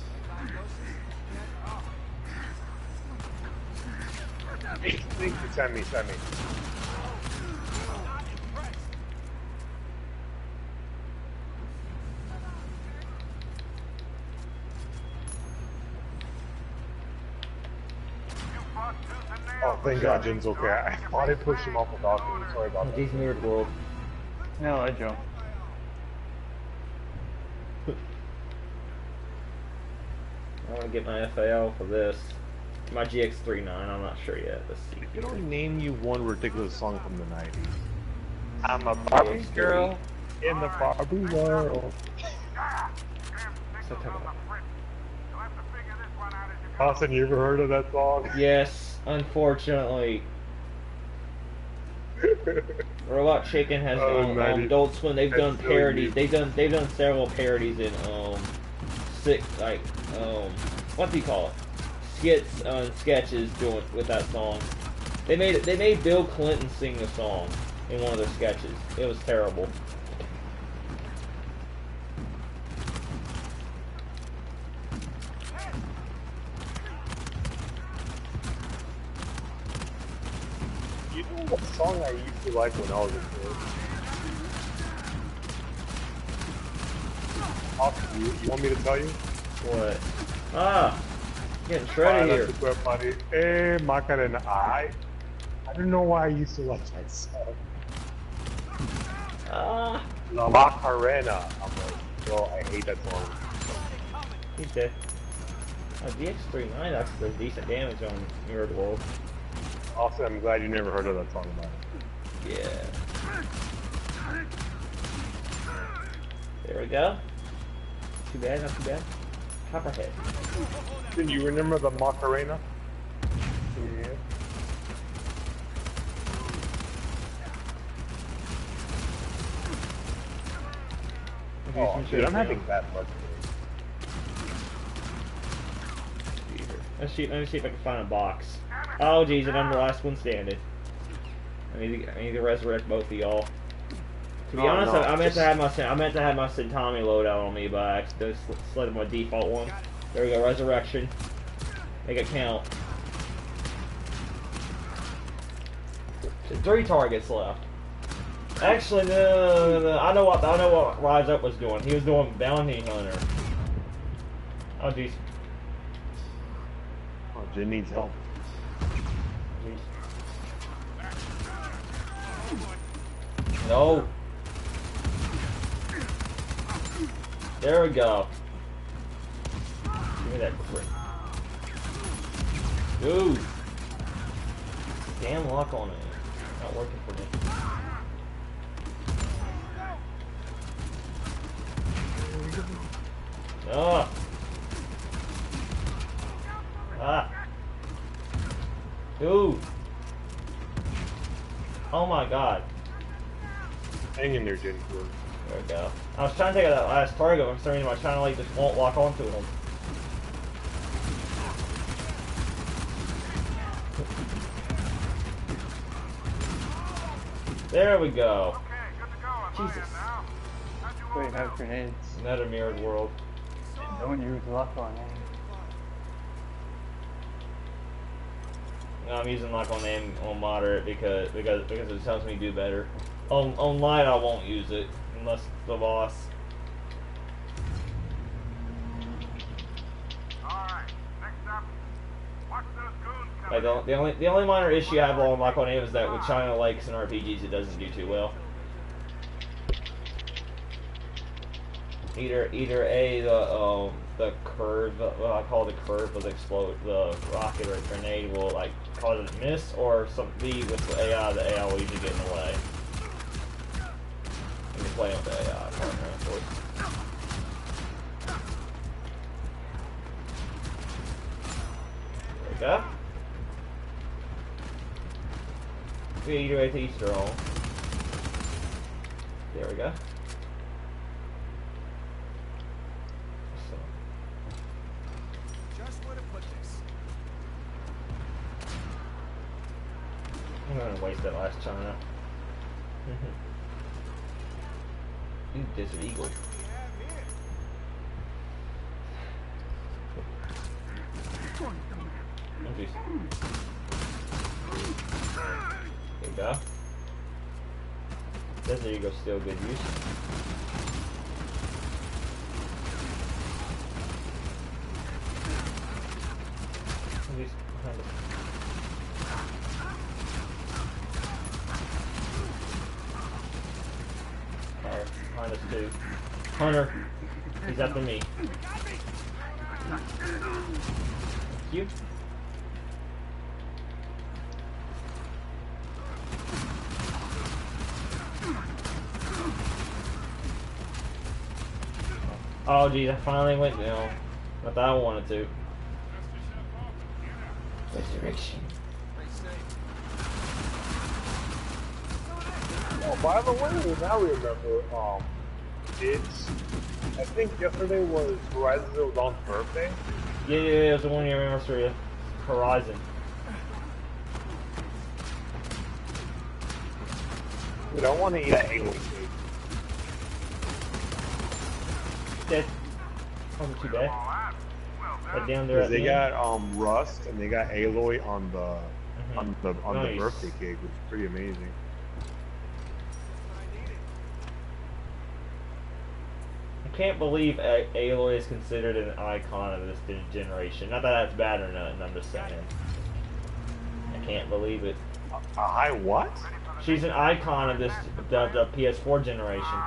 Send me. Oh, thank God Jin's okay. I thought I pushed him off the balcony. Sorry about that. Geez, Mirrored World. No, I jump. I want to get my FAL for this. My GX39, I'm not sure yet. Let's see. You don't name you one ridiculous song from the 90s. I'm a Barbie girl in the Barbie world. Austin, you ever heard of that song? Yes, unfortunately. Robot Chicken has Adult Swim. They've done parodies. They've done several parodies in what do you call it? Skits and sketches doing with that song. They made Bill Clinton sing the song in one of their sketches. It was terrible. You know what song I used to like when I was a kid? Austin, you want me to tell you? What? Ah! Getting shredded here. Super funny. Eh, Macarena. I don't know why I used to like that song. Ah! La Macarena. I'm like, bro, I hate that song. He's dead. Oh, DX39 actually does decent damage on Mirrored World. Also, I'm glad you never heard of that song about it. Yeah. There we go. Too bad, not too bad. Copperhead. Can you remember the Macarena? Yeah. Oh, dude, I'm having bad luck today. Let me see if I can find a box. Oh geez, and I'm the last one standing. I need to resurrect both of y'all. To be honest, I meant to have my Sentami loadout on me, but I accidentally selected my default one. There we go, resurrection. Make it count. 3 targets left. Actually, no. I know what Rise Up was doing. He was doing bounty hunter. Oh jeez. Oh, Jin needs help. No. There we go. Give me that quick. Dude. Damn luck on it. Not working for me. Ah. Ah. Dude. Oh my god. Hang in there, Jin. There we go. I was trying to take out that last target, but for some reason my China Lake just won't lock onto him. There we go. Jesus. Wait, have grenades. Another Mirrored World. Don't use luck on aim. No, I'm using luck on aim on moderate because it helps me do better. On light I won't use it unless the boss. Like the only minor issue I have on luck on aim is that with China Lakes and RPGs it doesn't do too well. Either A the curve, what I call the curve of the rocket or grenade will like cause it to miss, or B with the AI will usually get in the way. When you're playing with the for you to eat Easter roll. There we go. So. Just where to put this. I'm gonna waste that last China. Ooh, Desert Eagle. What do we have here? Oh, jeez. There you go. Desert Eagle's still good use. Oh, jeez. Behind us. Alright, behind us too. Hunter, he's after me. Thank you. Oh geez, I finally went down. Not that I wanted to. Resurrection. Oh, by the way, now remember, it's, I think yesterday was Horizon Zero Dawn's birthday. Yeah, it was the 1 year anniversary of Horizon. Dude, I want to eat a Halo cake. That wasn't too bad. Right down there. Because At they the end. got Rust and they got Aloy on the Nice. the birthday cake, which is pretty amazing. I can't believe Aloy is considered an icon of this generation. Not that that's bad or nothing, I'm just saying. I can't believe it. I what? She's an icon of this the PS4 generation.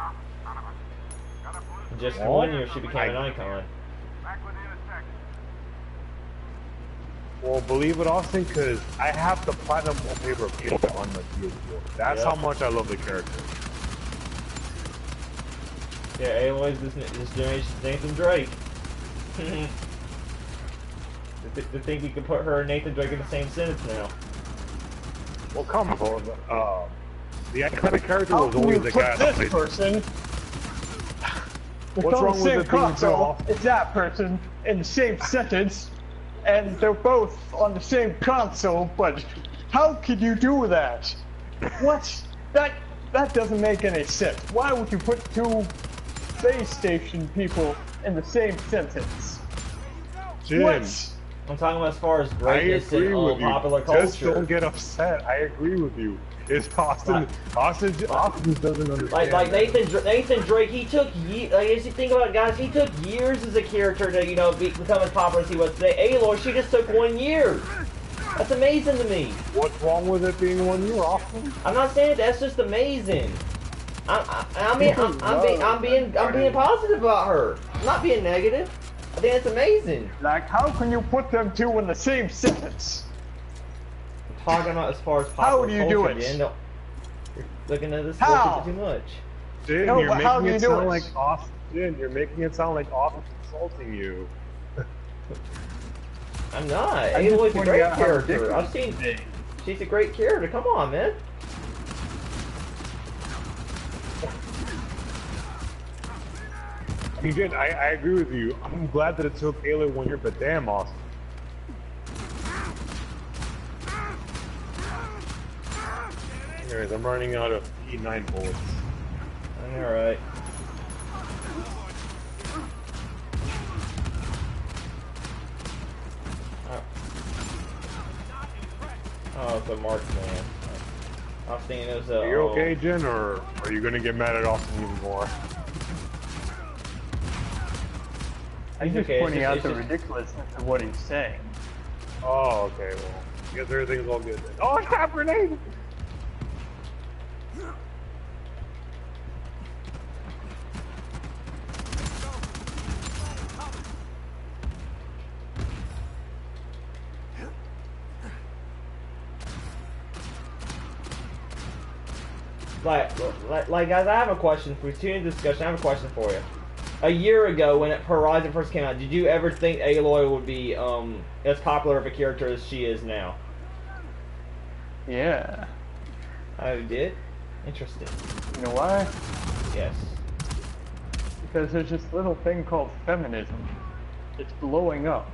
In just What? 1 year, she became an icon. Back within a second. Well, believe it, Austin, because I have the platinum wallpaper of Aloy on my PS4. That's Yeah. how much I love the character. Yeah, Aloy's this generation's Nathan Drake. To think we could put her and Nathan Drake in the same sentence now. Well, come on. The iconic character How was can always you the put guy. this person? What's wrong with it being so off? It's that person in the same sentence, and they're both on the same console. But how could you do that? What? That doesn't make any sense. Why would you put two space station people in the same sentence? Jim, What? I'm talking about as far as I greatness agree in with you. popular Just culture. don't get upset. I agree with you. It's Austin. Austin doesn't understand. Like Nathan Drake, he took as you think about it, guys, he took years as a character to become as popular as he was today. Aloy, she just took 1 year. That's amazing to me. What's wrong with it being 1 year, Austin? I'm not saying that's just amazing. I'm being positive about her. I'm not being negative. I think that's amazing. Like, how can you put them two in the same sentence? I'm talking about as far as popular How do you do culture, it? Jen. You're looking at this How? too much. Jin, No, you're but how making do you it do sound it? like Austin. Jin, you're making it sound like Austin insulting you. I'm not. I'm just Aloy's a pointing great out how character. ridiculous I've seen. it is. She's a great character. Come on, man. Jin, I agree with you. I'm glad that it took Aloy 1 year, but damn, Austin. Anyways, I'm running out of E9 bullets. Alright. Oh, it's a marksman. I was thinking it was a. Are you okay, Jin, or are you gonna get mad at Austin even more? I'm It's just okay, pointing out it's the just- ridiculousness of what he's saying. Oh, okay, well, I guess everything's all good then. Oh, I got a grenade! Like, guys, I have a question for you. Tune in the discussion. I have a question for you. A year ago, when Horizon first came out, did you ever think Aloy would be as popular of a character as she is now? Yeah. Oh, you did? Interesting. You know why? Yes. Because there's this little thing called feminism. It's blowing up.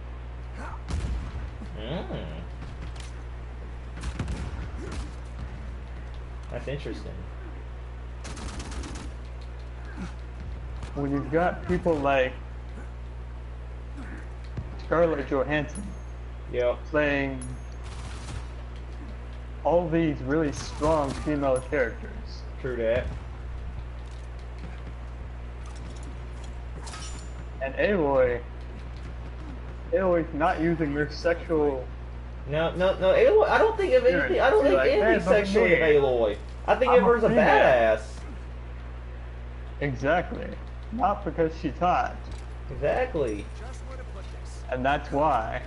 Mm. That's interesting. When you've got people like Scarlett Johansson Yep. playing all these really strong female characters. True that. And Aloy's not using her sexual. No, Aloy, I don't think of anything. I don't think anything sexually of Aloy. I think of her as a badass. Exactly. Not because she's hot. Exactly. Just where to put this. And that's why.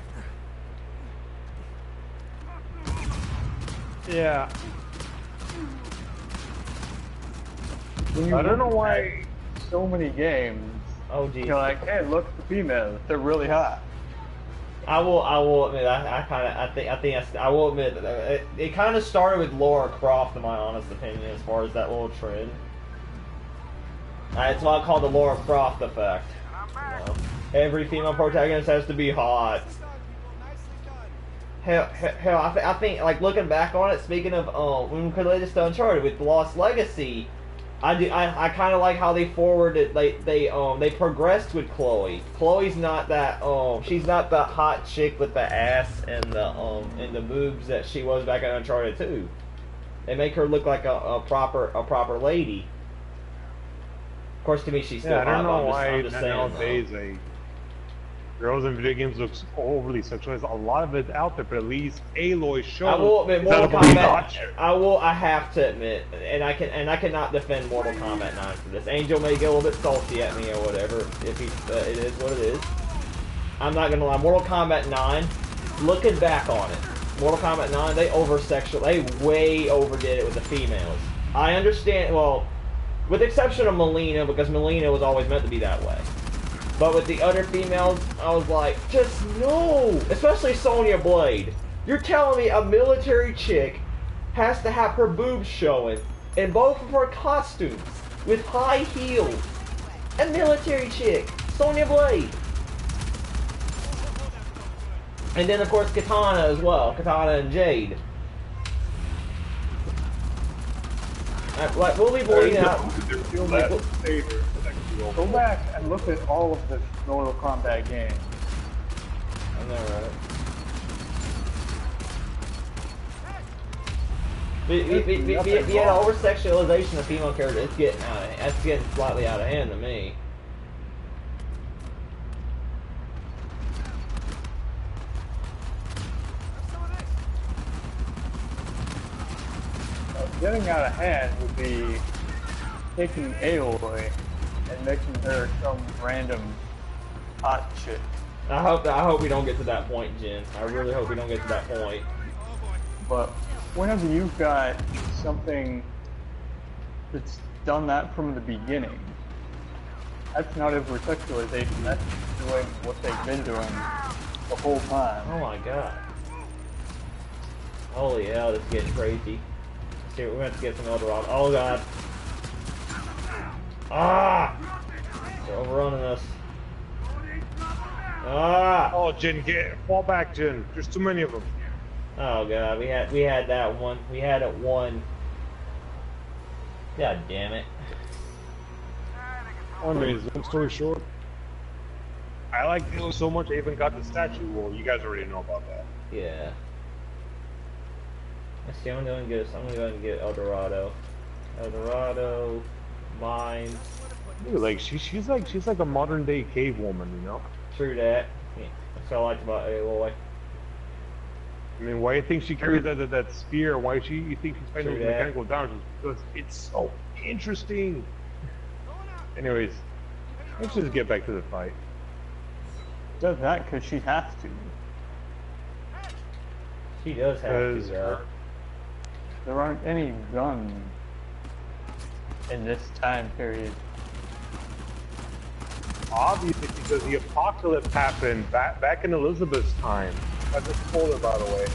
Yeah. When you I don't know look why. at so many games, Oh, geez. you're like, hey, look at the females. They're really hot. I will admit, I will admit that it kind of started with Lara Croft, in my honest opinion, as far as that little trend. It's what I call the Lara Croft effect. You know, every female protagonist has to be hot. Nicely done, people. Nicely done. Hell, I think, like, looking back on it, speaking of, when we related to Uncharted with Lost Legacy, I kind of like how they forwarded, they progressed with Chloe. Chloe's not that, she's not the hot chick with the ass and the boobs that she was back in Uncharted 2. They make her look like a proper lady. Of course, to me, she's still Yeah, I don't hot, know but why I'm just saying, nowadays girls in video games look overly sexualized. A lot of it's out there, but at least Aloy shows. I will admit, is that Mortal a belief Kombat. option. I have to admit, and I cannot defend Mortal Kombat 9 for this. Angel may get a little bit salty at me or whatever. If he, it is what it is. I'm not gonna lie. Mortal Kombat 9. Looking back on it, Mortal Kombat 9, they way overdid it with the females. I understand. Well, with the exception of Melina, because Melina was always meant to be that way. But with the other females, I was like, just no! Especially Sonya Blade. You're telling me a military chick has to have her boobs showing in both of her costumes with high heels. A military chick, Sonya Blade. And then of course Katana as well, Katana and Jade. Like, we'll leave Melina out. Go back and look at all of the Mortal Kombat games. I know, right? The over-sexualization of female characters, it's getting slightly out of hand to me. Getting out of hand would be taking Aloy and making her some random hot chick. I hope we don't get to that point, Jen. I really hope we don't get to that point. But whenever you've got something that's done that from the beginning, that's not over-sexualization, that's doing what they've been doing the whole time. Oh my god. Holy hell, this is getting crazy. See, we're gonna have to get some Eldorado. Oh god. Ah! They're overrunning us. Ah! Oh, Jin, fall back, Jin. There's too many of them. Oh god, we had that one. We had it one. God damn it. Anyways, long story short, I like Halo so much I even got the statue. Well, you guys already know about that. Yeah. Let's see, I'm gonna go ahead and get Eldorado. Eldorado, mines. Dude, like she's like a modern day cave woman, you know? True that. Yeah, that's what I liked about Aloy. I mean, why do you think she carries that spear? Why you think she's fighting True those that. mechanical downs? Because it's so interesting. Anyways, let's just get back to the fight. Does that because she has to. She does have to, Because though. There aren't any guns in this time period. obviously because the apocalypse happened back in Elizabeth's time. That's a spoiler, by the way.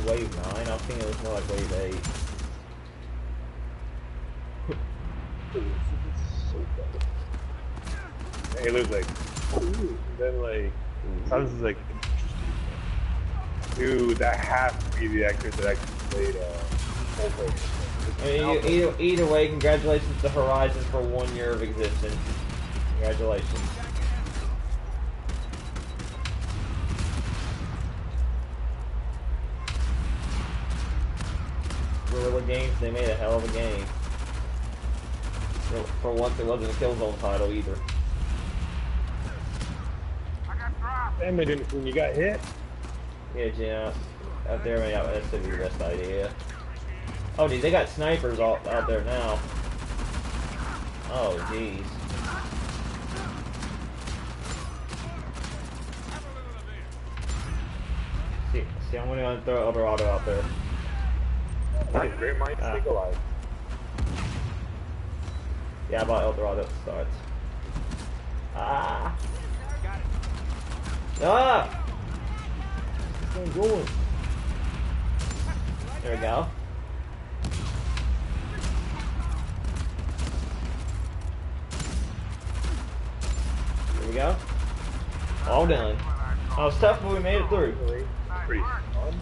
wave 9. I was thinking it was more like wave 8. Halo's like, ooh, and then like, sounds like, dude, that has to be the actor that actually played, I mean, either way, congratulations to Horizon for 1 year of existence. Congratulations. Guerrilla Games, they made a hell of a game. For once, it wasn't a Killzone title either. damn it, when you got hit. Yeah, Jim, out there, yeah, that's the best idea. Oh, dude, they got snipers out there now. Oh, jeez. See, I'm gonna throw Eldorado out there. Nice, great minds think alike. Yeah, I bought Eldorado at the start. Ah! Ah! Where's it going? There we go. There we go. All done. Oh, it was tough, but we made it through. Pretty fun.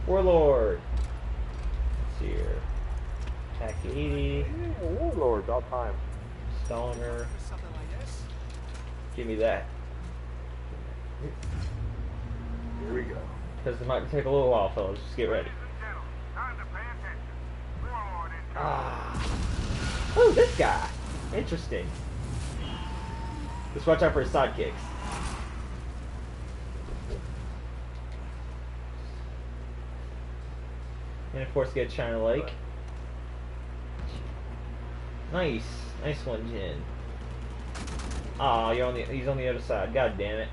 Warlord. Let's see here. Attack 80. Yeah, Warlord, all time. Stoner. Something like this. Give me that. Here we go. Because it might take a little while, fellas. Just get ready. Time to pay attention. Warlord incoming. Ah. Oh, this guy. Interesting. Just watch out for his sidekicks. And of course, get China Lake. Nice, nice one, Jin. Aw, he's on the other side. God damn it.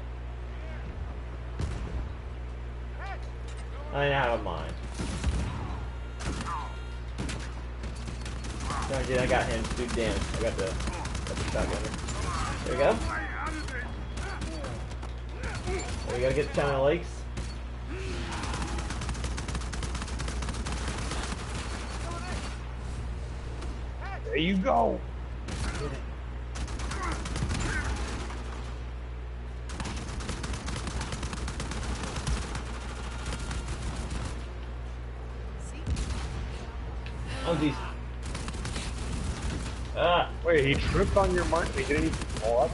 I didn't have a mind. No, Jin, I got him. Do damage. I got the shotgunner. There we go. We gotta get China Lakes. There you go. Oh, jeez. Ah. Wait, he tripped on your mark. He didn't even pull up.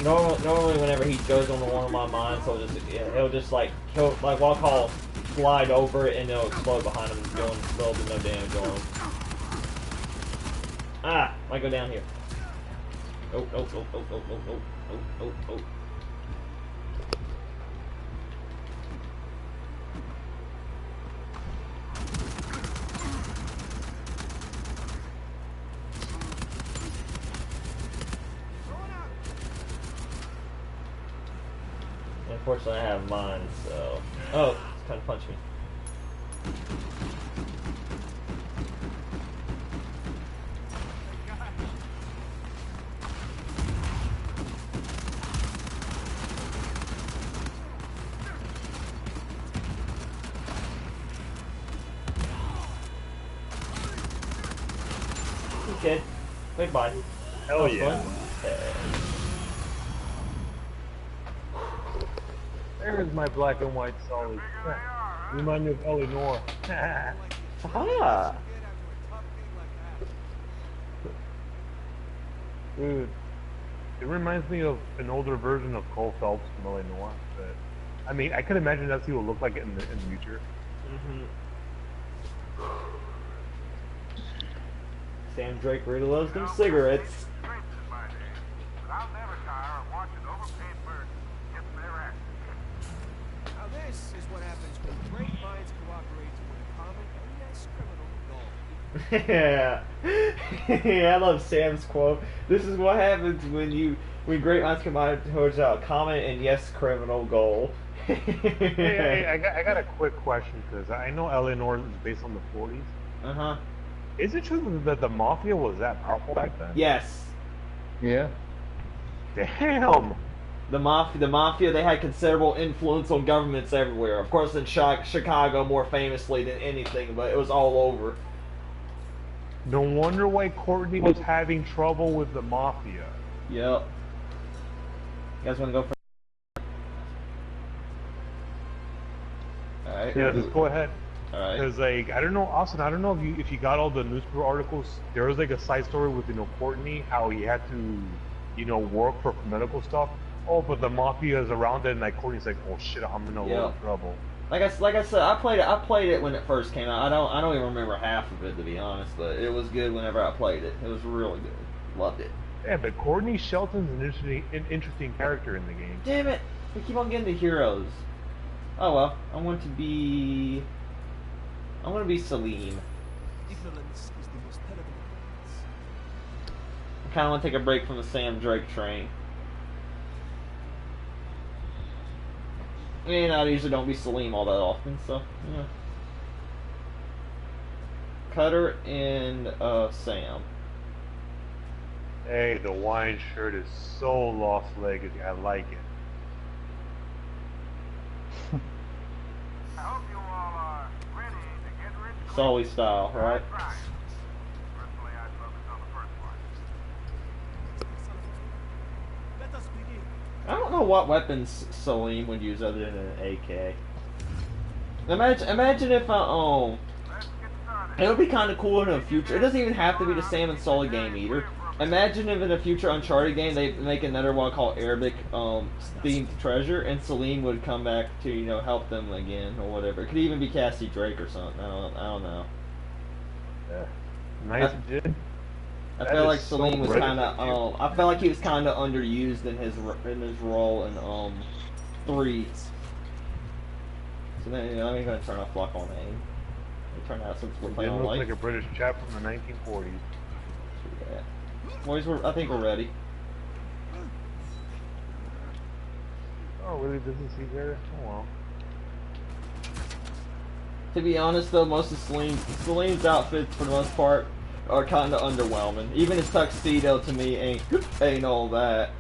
Normally, whenever he goes on the one of my mines, he'll just like what I'll call slide over it, and it'll explode behind him, doing little to no damage on him. Ah, might go down here. Oh. Unfortunately, I have mine, so... Oh, it's trying to punch me. Okay, goodbye. Hell yeah. There's my black and white solid. Remind me of Eleanor. Ah! Dude, it reminds me of an older version of Cole Phelps from Eleanor. But I mean, I could imagine that's what he would look like in the future. Sam Drake really loves them cigarettes. I'll never tire of watching overpaid birds getting their ass kicked. Now this is what happens when great minds cooperate to win a common and yes, criminal goal. Yeah, I love Sam's quote. This is what happens when great minds combine towards a common and yes criminal goal. Hey, I got a quick question because I know Eleanor is based on the 40s. Uh-huh. Is it true that the mafia was that powerful back then? Yes. Yeah. Damn. The mafia, they had considerable influence on governments everywhere. Of course, in Chicago more famously than anything, but it was all over. No wonder why Courtney was having trouble with the mafia. Yep. You guys want to go for? All right. Yeah, just go ahead. All right. Because like I don't know, Austin. I don't know if you got all the newspaper articles. There was like a side story with Courtney, how he had to work for medical stuff. Oh, but the mafia is around it, and like Courtney's like, oh shit, I'm in a lot of trouble. Like I said, I played it when it first came out. I don't even remember half of it, to be honest, but it was good whenever I played it. It was really good. Loved it. Yeah, but Courtney Shelton's an interesting character in the game. Damn it! We keep on getting the heroes. Oh well, I'm going to be Salim. Ignorance is the most terrible ignorance. I kind of want to take a break from the Sam Drake train. And I usually don't be Salim all that often, so yeah. Cutter and Sam. Hey, the wine shirt is so Lost Legacy. I like it. I hope you all are ready to get rich. Sully style, right? That's right. Personally, I'd focus on the first one. Son of a- Let us begin. I don't know what weapons Salim would use other than an AK. Imagine if Let's get started. it would be kind of cool in the future. It doesn't even have to be the Sam and Sully game either. Imagine if in a future Uncharted game they make another one called Arabic themed treasure, and Salim would come back to help them again or whatever. It could even be Cassie Drake or something. I don't know. Yeah. Nice, dude. I That felt is like so Salim was British kind of you. of. I felt like he was kind of underused in his role in 3. So then I'm gonna turn off lock on aim. Turn out since we're It playing on looks light. like a British chap from the 1940s. Yeah. Boys, I think we're ready. Oh, really? Doesn't see there? Oh well. To be honest, though, most of Salim's outfits, for the most part, are kind of underwhelming. Even his tuxedo, to me, ain't all that.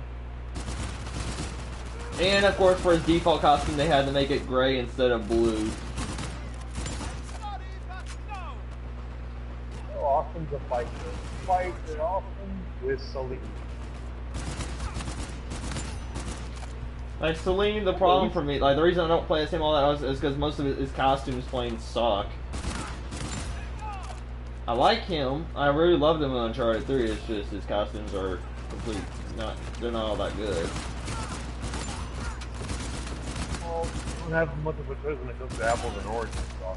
And, of course, for his default costume, they had to make it gray instead of blue. So Austin's a fighter. Fighter Austin with Salim. Like, Salim, the problem for me, like, the reason I don't play as him all that is because most of his costumes plain suck. I like him. I really loved him in Uncharted 3. It's just his costumes are they're not all that good. Well, you don't have much of a choice when it comes to apples and oranges. So.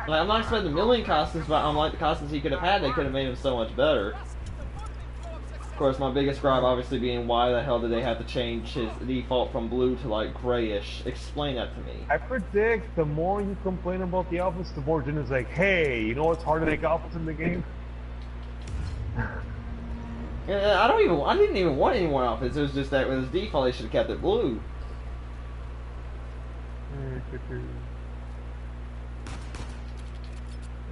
Like, I'm not expecting a million costumes, but I'm like the costumes he could have had, they could have made him so much better. Of course, my biggest gripe obviously being why the hell did they have to change his default from blue to like grayish? Explain that to me. I predict the more you complain about the outfits, the more Jen is like, hey, you know what's hard to make outfits in the game? Yeah, I didn't even want any more outfits. It was just that with his default, they should have kept it blue.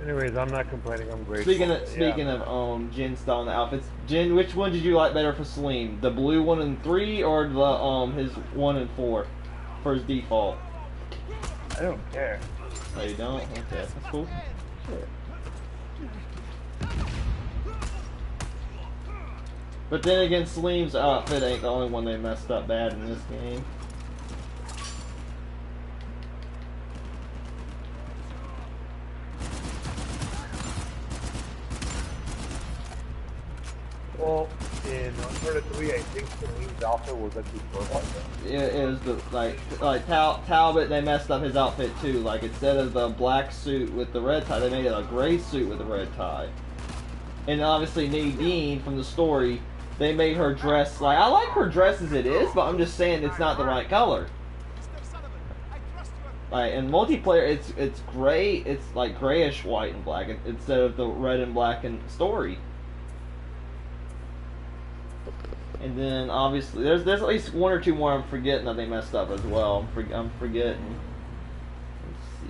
Anyways, I'm not complaining. I'm grateful. Speaking of Jin style in the outfits, Jin, which one did you like better for Salim? The blue one in 3 or the his 1 in 4 for his default? I don't care. Oh, you don't? Okay, that's cool. Sure. But then again, Salim's outfit ain't the only one they messed up bad in this game. Well, in Uncharted 3, I think Salim's outfit was actually like that. It was the like Talbot. They messed up his outfit too. Like instead of the black suit with the red tie, they made it a gray suit with a red tie. And obviously Nadine from the story, they made her dress like I like her dress as it is, but I'm just saying it's not the right color. Like in multiplayer, it's gray. It's like grayish white and black instead of the red and black in story. And then obviously there's at least 1 or 2 more I'm forgetting that they messed up as well. I'm forgetting. Let's see.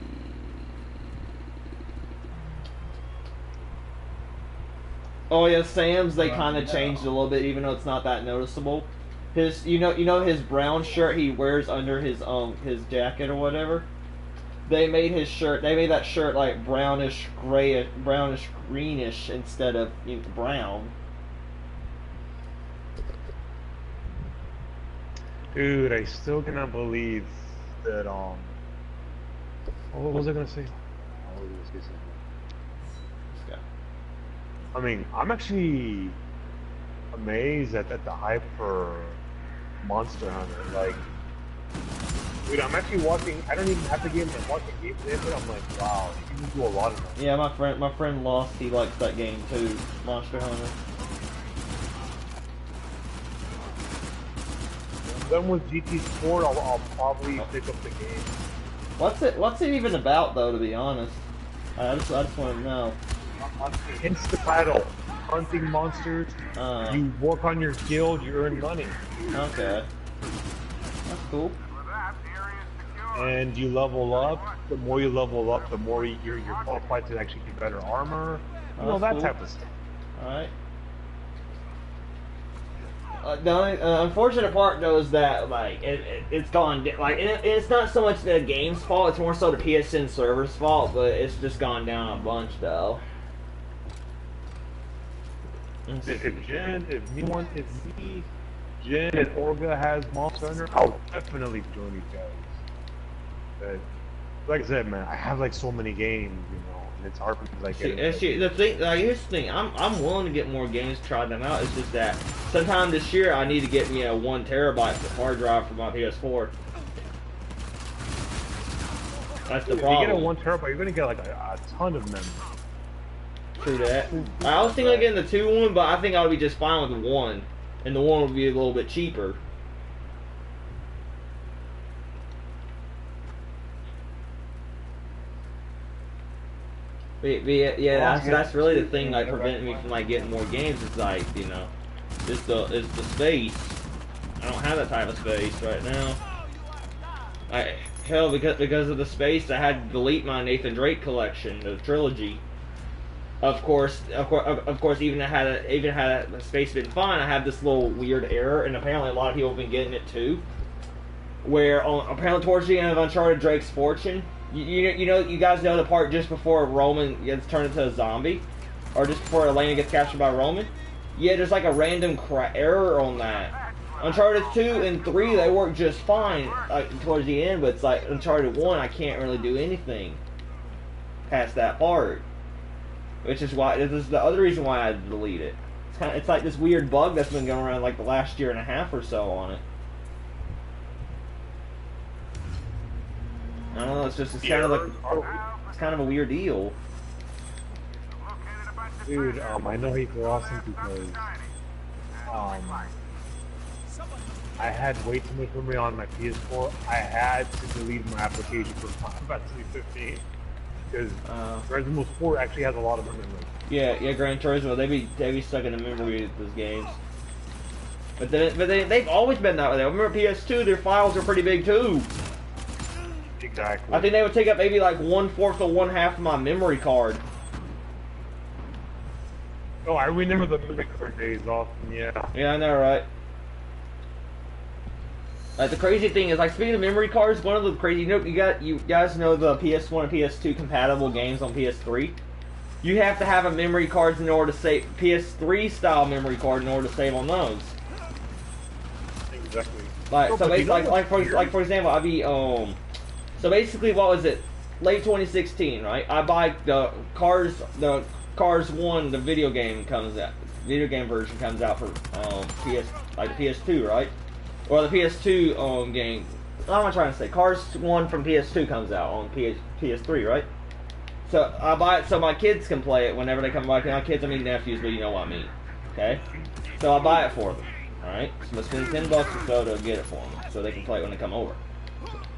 Oh yeah, Sam's they kind of Yeah. changed a little bit, even though it's not that noticeable. His, you know his brown shirt he wears under his jacket or whatever. They made his shirt. They made that shirt like brownish gray, brownish greenish instead of brown. Dude, I still cannot believe that what was I gonna say? I was gonna say something. This guy. I mean, I'm actually amazed at the hype for Monster Hunter. Like, dude, I'm actually watching. I don't even have the game. I'm watching gameplay of it. I'm like, wow, you can do a lot of that. Yeah, my friend Lost. He likes that game too, Monster Hunter. When I'm done with GT Sport, I'll probably pick up the game. What's it even about though? To be honest, I just want to know. Insta battle, hunting monsters. You work on your guild, you earn money, Okay, that's cool. With that, the area is secure. and you level up. The more you level up, the more you're qualified to actually get better armor. You know, That's that cool. type of stuff. All right. The only unfortunate part though is that like it's gone like it's not so much the game's fault, it's more so the PSN server's fault, but it's just gone down a bunch though. If me, Jen, and Orga has Monster Hunter, I'll definitely join these guys. But like I said, man, I have like so many games, you know, and it's hard for me to like get into The thing, like, here's the thing. I'm willing to get more games, try them out. It's just that sometime this year I need to get me a 1 terabyte hard drive for my PS4. That's the If you problem. get a 1 terabyte, you're gonna get like a ton of memory. True that. I was thinking of getting the 2 one, but I think I would be just fine with the 1, and the 1 would be a little bit cheaper. But yeah, that's really the thing like preventing me from like getting more games. It's like, you know, it's the space. I don't have that type of space right now. Hell, because of the space, I had to delete my Nathan Drake collection, the trilogy. Of course, even had the space been fine, I have this little weird error, and apparently a lot of people have been getting it too. Where apparently towards the end of Uncharted Drake's Fortune, you guys know the part just before Roman gets turned into a zombie, or just before Elena gets captured by Roman. Yeah, there's like a random error on that. Uncharted 2 and 3 they work just fine towards the end, but it's like Uncharted 1 I can't really do anything past that part, which is why this is the other reason why I had to delete it. It's like this weird bug that's been going around like the last year and a half or so on it. I don't know. It's kind of a weird deal. Dude, I know he's awesome because I had way too much memory on my PS4. I had to delete my application for about 2015 because Resident Evil 4 actually has a lot of memory. Yeah, Gran Turismo. They be stuck in the memory of those games. But they've always been that way. I remember PS2, their files are pretty big too. Exactly. I think they would take up maybe like 1/4 or 1/2 of my memory card. Oh, I remember the memory card days often. Yeah. Yeah, I know, right? Like the crazy thing is, like speaking of memory cards, one of the crazy, you guys know the PS1 and PS2 compatible games on PS3. You have to have a memory cards in order to save PS3 style memory card in order to save on those. Exactly. Like No, so, but you know what's for example, I'd be So basically, what was it? Late 2016, right? I buy the Cars 1, the video game version comes out for the PS2, right? Or the PS2 game. What am I trying to say? Cars 1 from PS2 comes out on PS3, right? So I buy it so my kids can play it whenever they come by. My kids, I mean nephews, but you know what I mean. Okay? So I buy it for them. Alright? So I spend $10 or so to get it for them, so they can play it when they come over.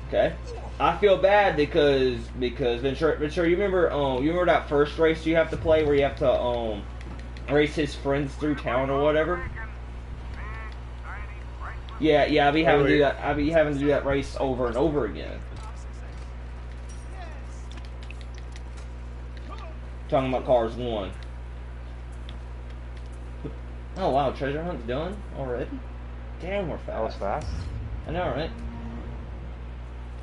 Okay? I feel bad because Ventura, you remember that first race you have to play where you have to race his friends through town or whatever? Yeah, I'll be having to do that. I'll be having to do that race over and over again. Talking about Cars 1. Oh wow, treasure hunt's done already? Damn, we're That was fast. fast. I know, right?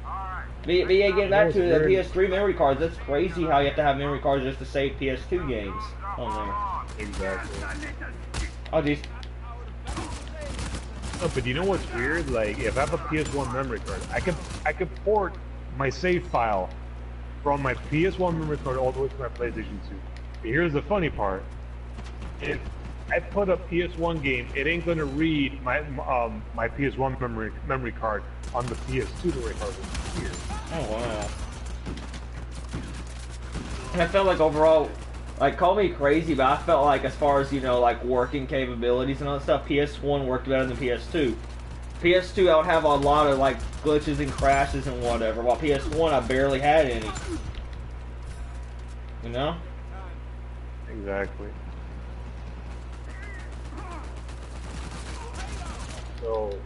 Alright. But yeah, getting back to the weird. PS3 memory cards, that's crazy how you have to have memory cards just to save PS2 games on there. Exactly. Oh jeez. No, but you know what's weird? Like, if I have a PS1 memory card, I can port my save file from my PS1 memory card all the way to my PlayStation 2. But here's the funny part: if I put a PS1 game, it ain't gonna read my my PS1 memory card on the PS2 memory card. Which is weird. Oh wow. And I felt like overall, like, call me crazy, but I felt like as far as, you know, like working capabilities and all that stuff, PS1 worked better than PS2. PS2 I would have a lot of like glitches and crashes and whatever, while PS1 I barely had any. You know? Exactly. So,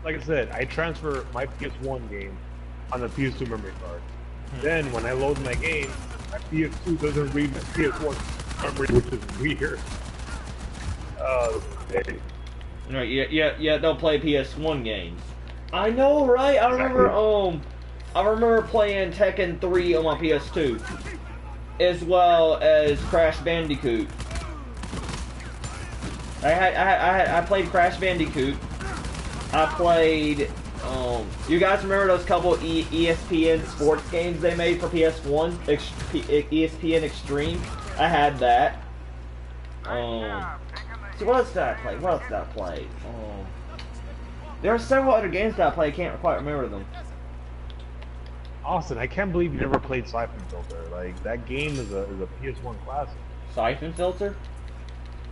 like I said, I transfer my PS1 game on the PS2 memory card. Then, when I load my game, my PS2 doesn't read my PS1 memory, which is weird. Okay. No, yeah, they'll play PS1 games. I know, right? I remember playing Tekken 3 on my PS2, as well as Crash Bandicoot. I played Crash Bandicoot. I played. You guys remember those couple ESPN sports games they made for PS1? ESPN Extreme. I had that. So what else did I play? What else did I play? There are several other games that I played. I can't quite remember them. Austin, I can't believe you never played Siphon Filter. Like, that game is a PS1 classic. Siphon Filter?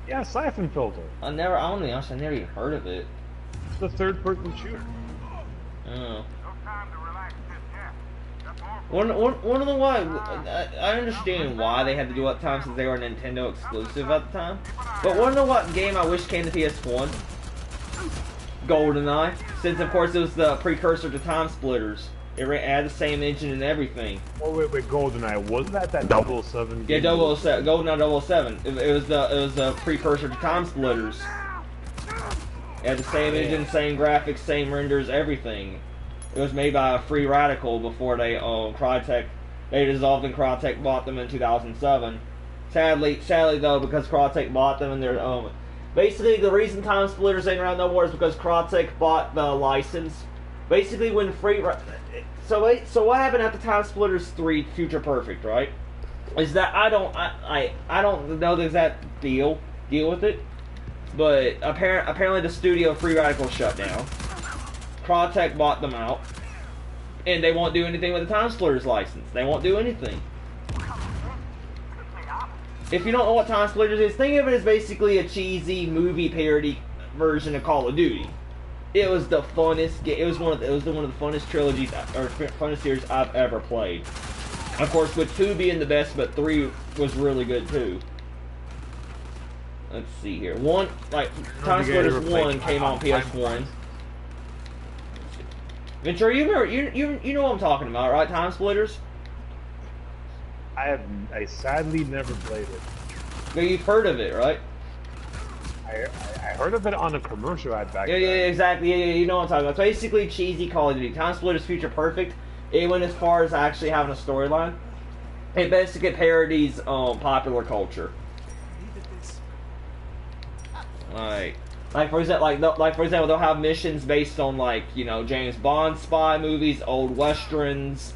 Yeah, Siphon Filter. I never even heard of it. It's a third-person shooter. Oh. No time to relax just yet. One of the why I understand why they had to do it at the time since they were Nintendo exclusive at the time. But one of the what game I wish came to PS1? GoldenEye. Since of course it was the precursor to Time Splitters. It had the same engine and everything. Oh wait, GoldenEye, wasn't that 007 Yeah, game? 007, GoldenEye 007. It was the precursor to Time Splitters. It had the same engine, same graphics, same renders, everything. It was made by Free Radical before they Crytek. They dissolved and Crytek bought them in 2007. Sadly though, because Crytek bought them and they're basically the reason Time Splitters ain't around no more is because Crytek bought the license. Basically, when so what happened after Time Splitters 3 Future Perfect, right? Is that I don't know the exact deal with it, but apparently the studio Free Radical shut down. Crytek bought them out, and they won't do anything with the Time Splitters license. They won't do anything. If you don't know what Time Splitters is, think of it as basically a cheesy movie parody version of Call of Duty. It was the funnest game. It was one of the funnest trilogies or funnest series I've ever played. Of course, with 2 being the best, but 3 was really good too. Let's see here. Time Splitters 1 came on PS1. Ventura, you remember? You know what I'm talking about, right? Time Splitters. I sadly never played it. No, you've heard of it, right? I heard of it on a commercial ad back Yeah, then. exactly. Yeah, you know what I'm talking about. It's basically cheesy Call of Duty. Time Splitters Future Perfect. It went as far as actually having a storyline. It basically parodies popular culture. Like for example, they'll have missions based on like James Bond spy movies, old westerns,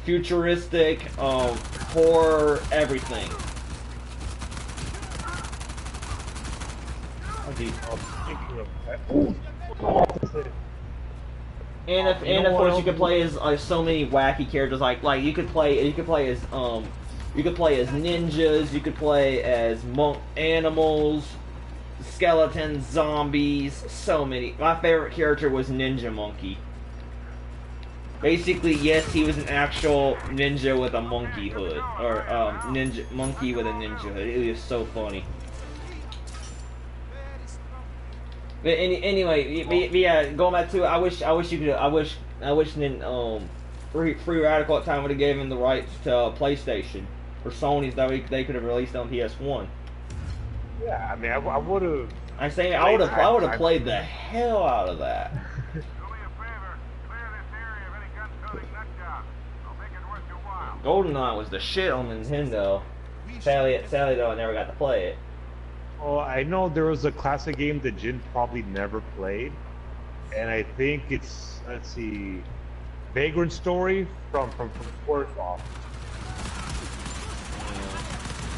futuristic, horror, everything. And of course you could play as so many wacky characters. Like you could play as ninjas. You could play as monk animals, skeletons, zombies. So many. My favorite character was Ninja Monkey. Basically, yes, he was an actual ninja with a monkey hood, or ninja monkey with a ninja hood. It was so funny. But anyway, yeah, going back to it, I wish Free Radical at the time would have given him the rights to PlayStation or Sony's that they could have released on PS1. Yeah, I mean, I would have. I say I would have played the hell out of that. Do me a favor, clear this area of any gun-toting nut jobs. I'll make it worth your while. GoldenEye was the shit on Nintendo. Sadly though, I never got to play it. Oh, I know there was a classic game that Jin probably never played, and I think it's, let's see, Vagrant Story from UC4-Lost.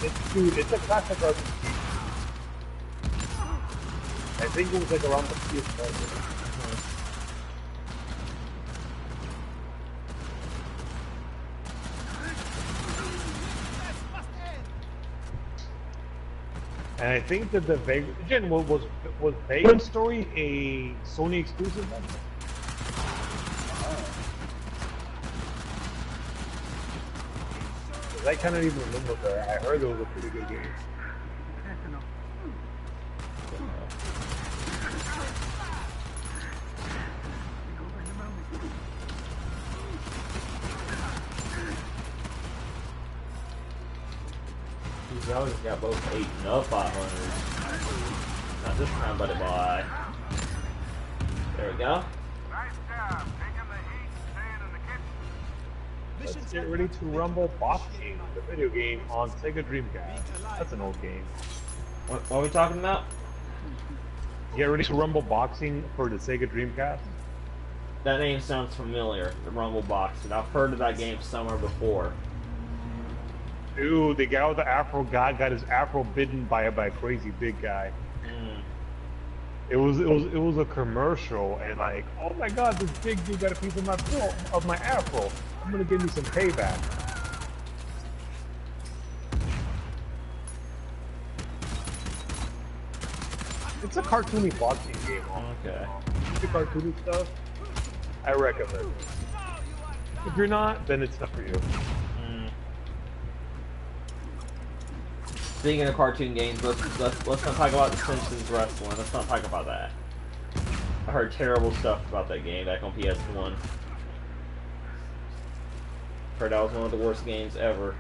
It's a classic RPG. I think it was like around the PS4. And I think that the Vagrant was Vagrant Story a Sony exclusive then? I kind of even remember that. I heard it was a pretty good game. These guys got both 8 and up 500. Not this time, buddy boy. There we go. Nice job, taking the heat, staying in the kitchen. Let's get ready to rumble Boxing, the video game on Sega Dreamcast. That's an old game. What are we talking about? Get ready to rumble Boxing for the Sega Dreamcast. That name sounds familiar, the Rumble Box, and I've heard of that game somewhere before. Dude, the guy with the afro got his afro bitten by a crazy big guy. It was a commercial, and like, oh my god, this big dude got a piece of my afro. I'm gonna give me some payback. It's a cartoony boxing game. Okay. The cartoony stuff, I recommend it. If you're not, then it's not for you. Speaking of cartoon games, let's not talk about The Simpsons wrestling. Let's not talk about that. I heard terrible stuff about that game back on PS1. Heard that was one of the worst games ever.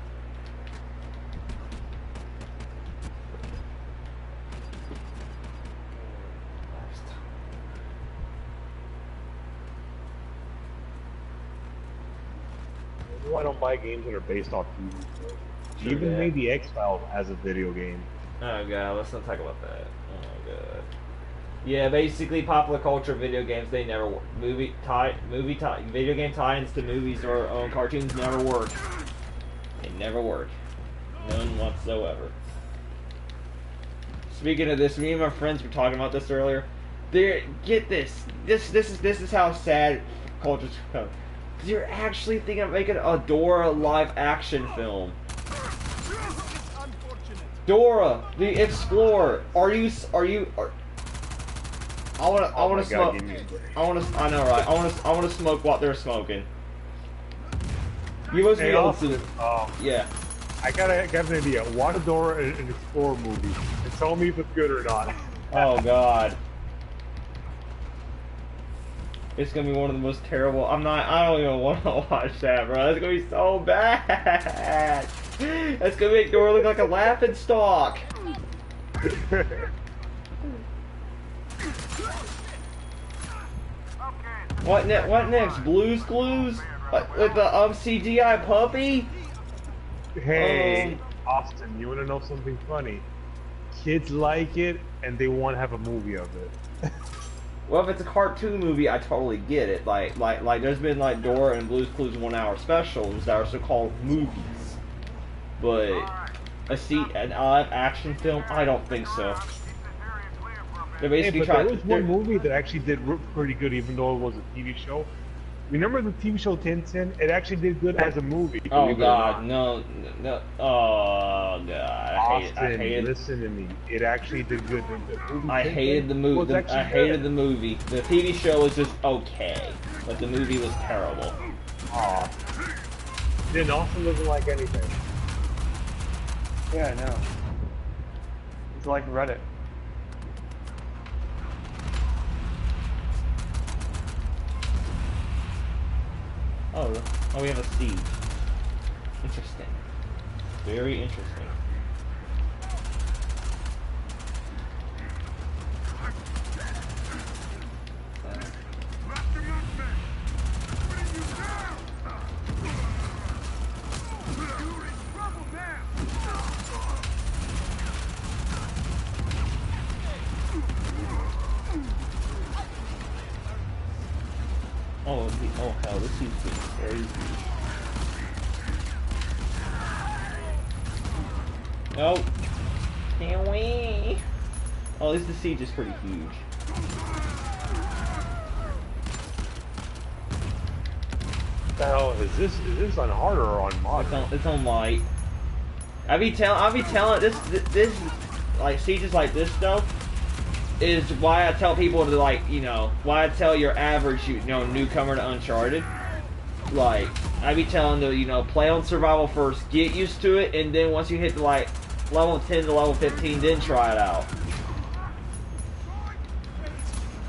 I don't buy games that are based off TV shows. Sure, Even yeah. made the X-Files as a video game. Oh god, let's not talk about that. Oh god. Yeah, basically popular culture video games, they never work. Video game tie-ins to movies or cartoons never work. They never work. None whatsoever. Speaking of this, me and my friends were talking about this earlier. Get this. This is how sad culture's become. You're actually thinking of making a Dora live action film. Dora, the Explorer. I know, right? I want to smoke what they're smoking. You supposed to be able to. Yeah. I got an idea. Watch Dora an Explorer movie and tell me if it's good or not. Oh god. It's gonna be one of the most terrible. I don't even want to watch that, bro. That's gonna be so bad. That's gonna make Dora look like a laughing stock. What next? Blue's Clues? With the CGI puppy? Hey, Austin, you wanna know something funny? Kids like it, and they want to have a movie of it. Well, if it's a cartoon movie, I totally get it. Like there's been like Dora and Blue's Clues 1 hour specials that are so-called movies. But an live action film, I don't think so. They're basically but trying. there was one movie that actually did pretty good, even though it was a TV show. Remember the TV show Tintin? It actually did good as a movie. Oh god, no. Oh god, Austin, I hated. Listen to me. It actually did good. I hated the movie. I hated the movie. The TV show was just okay, but the movie was terrible. Aw. Then Austin doesn't like anything. Yeah, I know. It's like Reddit. Oh, we have a siege. Interesting. Very interesting. Oh, oh hell, this seems crazy. Oh, can't wait. Oh, at least the siege is pretty huge. What the hell is this? Is this on hard or on mod? It's on light. I be telling this like sieges like this stuff is why I tell people to, like, you know, why I tell your average, you know, newcomer to Uncharted, like, I be telling them, you know, play on survival first, get used to it, and then once you hit the, like, level 10 to level 15, then try it out.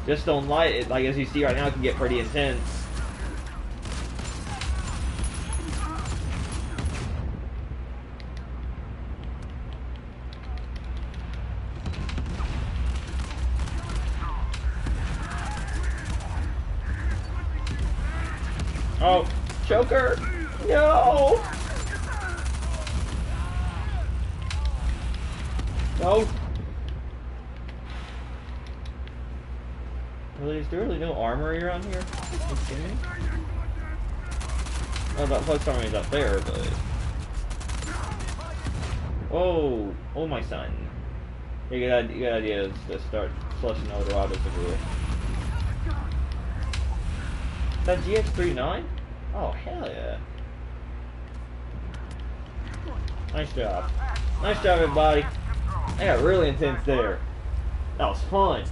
Just don't light it, like, as you see right now, it can get pretty intense. Oh, choker! No! No! Really, is there really no armory around here? Are you kidding me? Oh, that plus armory is up there, but... Whoa! Oh, my son. You got good idea is to start flushing out the robbers everywhere. Is that GX39? Oh, hell yeah. Nice job. Nice job, everybody. I got really intense there. That was fun.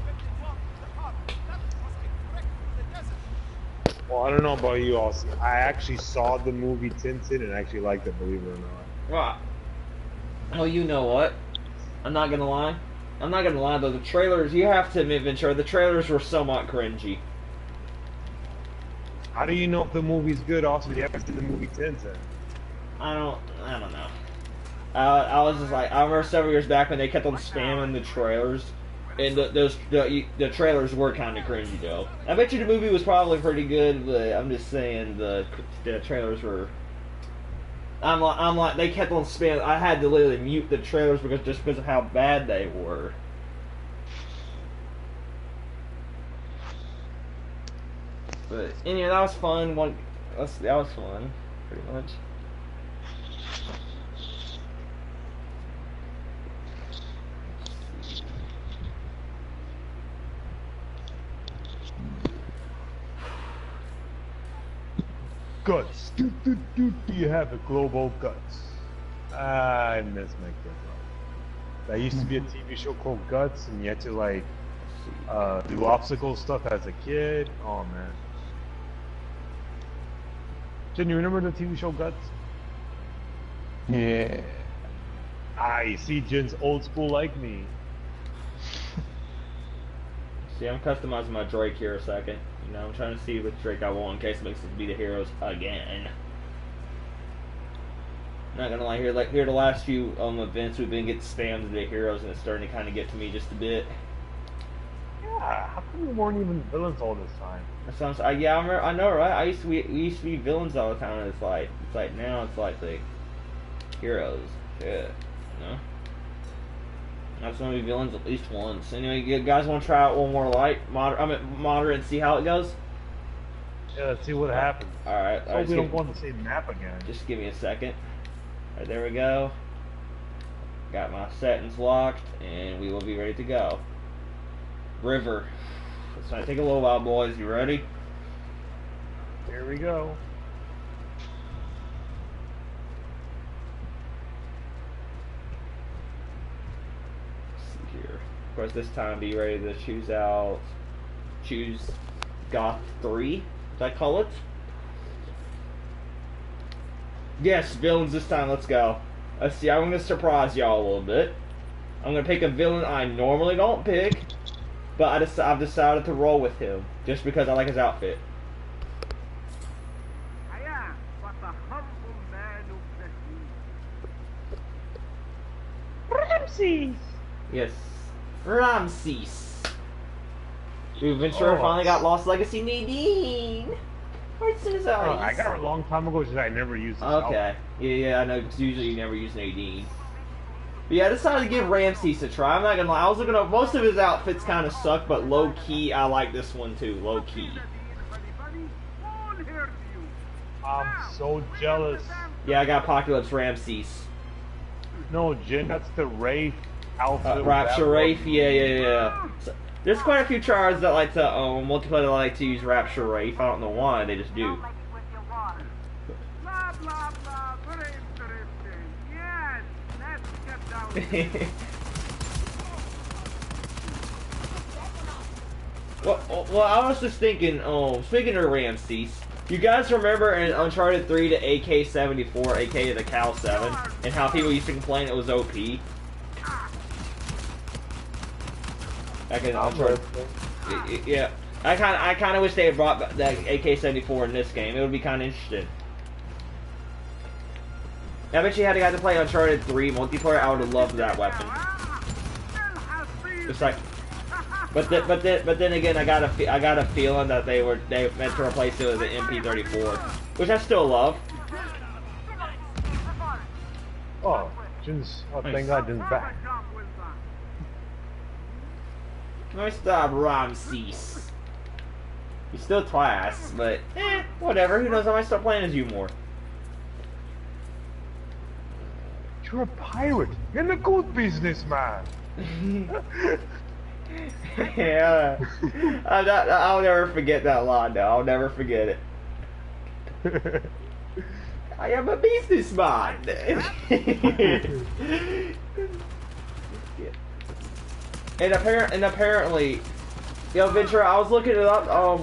Well, I don't know about you all. I actually saw the movie Tintin and actually liked it, believe it or not. Right. Oh, you know what? I'm not gonna lie. I'm not gonna lie though, the trailers, you have to admit, Ventura, the trailers were somewhat cringy. How do you know if the movie's good? Also, you have to see the movie Tintin. I don't know. I was just like, I remember several years back when they kept on spamming the trailers, and the trailers were kind of cringy though. I bet you the movie was probably pretty good, but I'm just saying the trailers were. I'm like they kept on spamming. I had to literally mute the trailers because of how bad they were. But anyway, that was fun. That was fun, pretty much. Guts. Do you have the global guts? I miss my kids. That used to be a TV show called Guts, and you had to like do obstacle stuff as a kid. Oh man. Jen, you remember the TV show Guts? Yeah. You see, Jen's old school like me. See, I'm customizing my Drake here a second. You know, I'm trying to see which Drake I want in case it makes us be the heroes again. Not gonna lie, here the last few events we've been getting spammed to the heroes, and it's starting to kind of get to me just a bit. Yeah, how come we weren't even villains all this time? That sounds. Yeah, I know, right? We used to be villains all the time, and it's like now it's like the heroes. Shit, you know. I just want to be villains at least once. Anyway, you guys want to try out one more moderate, and see how it goes? Yeah, let's see what happens. Alright. Hope we don't go on the same map again. Just give me a second. Alright, there we go. Got my settings locked, and we will be ready to go. River. It's gonna take a little while, boys. You ready? Here we go. Of course, this time be ready to choose Goth 3, as I call it. Yes, villains this time, let's go. Let's see, I'm going to surprise y'all a little bit. I'm going to pick a villain I normally don't pick, but I've decided to roll with him, just because I like his outfit. I am but a humble man who Ramses! Yes, Ramses. Dude, Ventura Oh. finally got Lost Legacy Nadine. Where's his eyes? I got it a long time ago, just I never used it. Okay. Yeah, I know, because usually you never use Nadine. But yeah, I decided to give Ramses a try. I'm not gonna lie, I was looking up, most of his outfits kind of suck, but low-key, I like this one too, low-key. one hears you. I'm so jealous. Yeah, I got Apocalypse Ramses. No, Jin, that's the Wraith outfit. with Rapture that Wraith, one. yeah. So, there's quite a few chars that like to multiplayer that like to use Rapture Wraith. I don't know why, they just do. Don't make it with your water. Blah, blah, blah. Very interesting. Yes, let's get down. Well, I was just thinking, speaking of Ramses, you guys remember in Uncharted 3 the AK-74, aka the Cal 7, and how people used to complain it was OP? Back in Uncharted. Yeah. I kind of wish they had brought back that AK-74 in this game. It would be kind of interesting. I bet you had to got to play Uncharted 3 multiplayer. I would have loved that weapon. It's like, but then again, I got a feeling that they meant to replace it with an MP34, which I still love. Oh, Jin's. Oh, thank God, Jin's back. Nice job, Ramses. You're still class, but whatever. Who knows? I might start playing as you more. You're a pirate. You're in the gold business, man. Yeah, I'll never forget that line. Though I'll never forget it. I am a businessman. And apparently, yo, Ventura, I was looking it up. I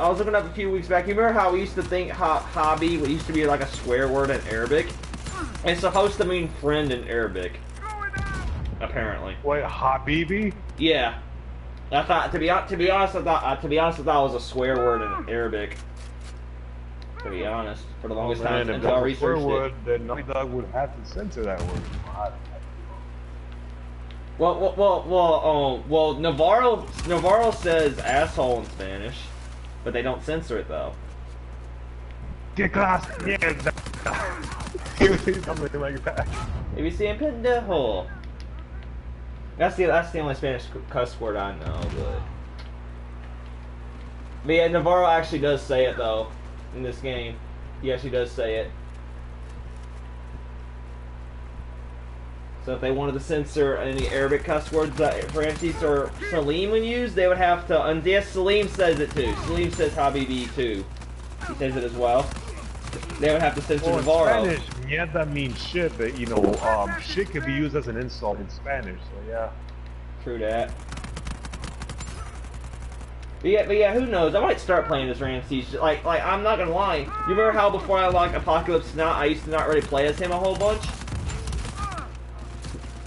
was looking up a few weeks back. You remember how we used to think hobby used to be like a swear word in Arabic? It's supposed to mean friend in Arabic. Apparently. Wait, Habibi? Yeah. I thought to be honest, I thought it was a swear word in Arabic. To be honest, for the longest time If until I that's a swear researched word, it. then Naughty Dog would have to censor that word. Well, Navarro says asshole in Spanish, but they don't censor it though. Que clase mierda. Something like that. If you see him, pendejo. That's the only Spanish cuss word I know, but yeah, Navarro actually does say it though in this game. He actually does say it. So if they wanted to censor any Arabic cuss words that Francis or Salim would use, they would have to. And yes, Salim says it too. Salim says Habibi too. He says it as well. They would have to censor Well, Navarro. in Spanish, mierda means shit, but you know, shit could be used as an insult in Spanish, so yeah. True that. But yeah, who knows? I might start playing this Ramses. Like I'm not gonna lie. You remember how before I like Apocalypse Now, I used to not really play as him a whole bunch?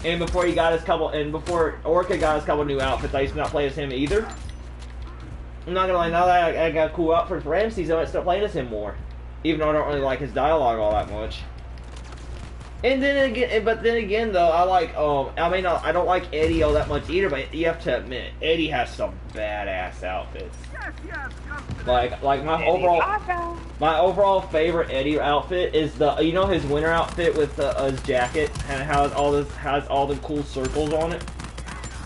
And before he got his before Orca got his couple new outfits, I used to not play as him either. I'm not gonna lie, now that I got a cool outfit for Ramses, I might start playing as him more. Even though I don't really like his dialogue all that much. And then again, though, I like, I don't like Eddie all that much either, but you have to admit, Eddie has some badass outfits. Like my overall favorite Eddie outfit is his winter outfit with his jacket and has all the cool circles on it.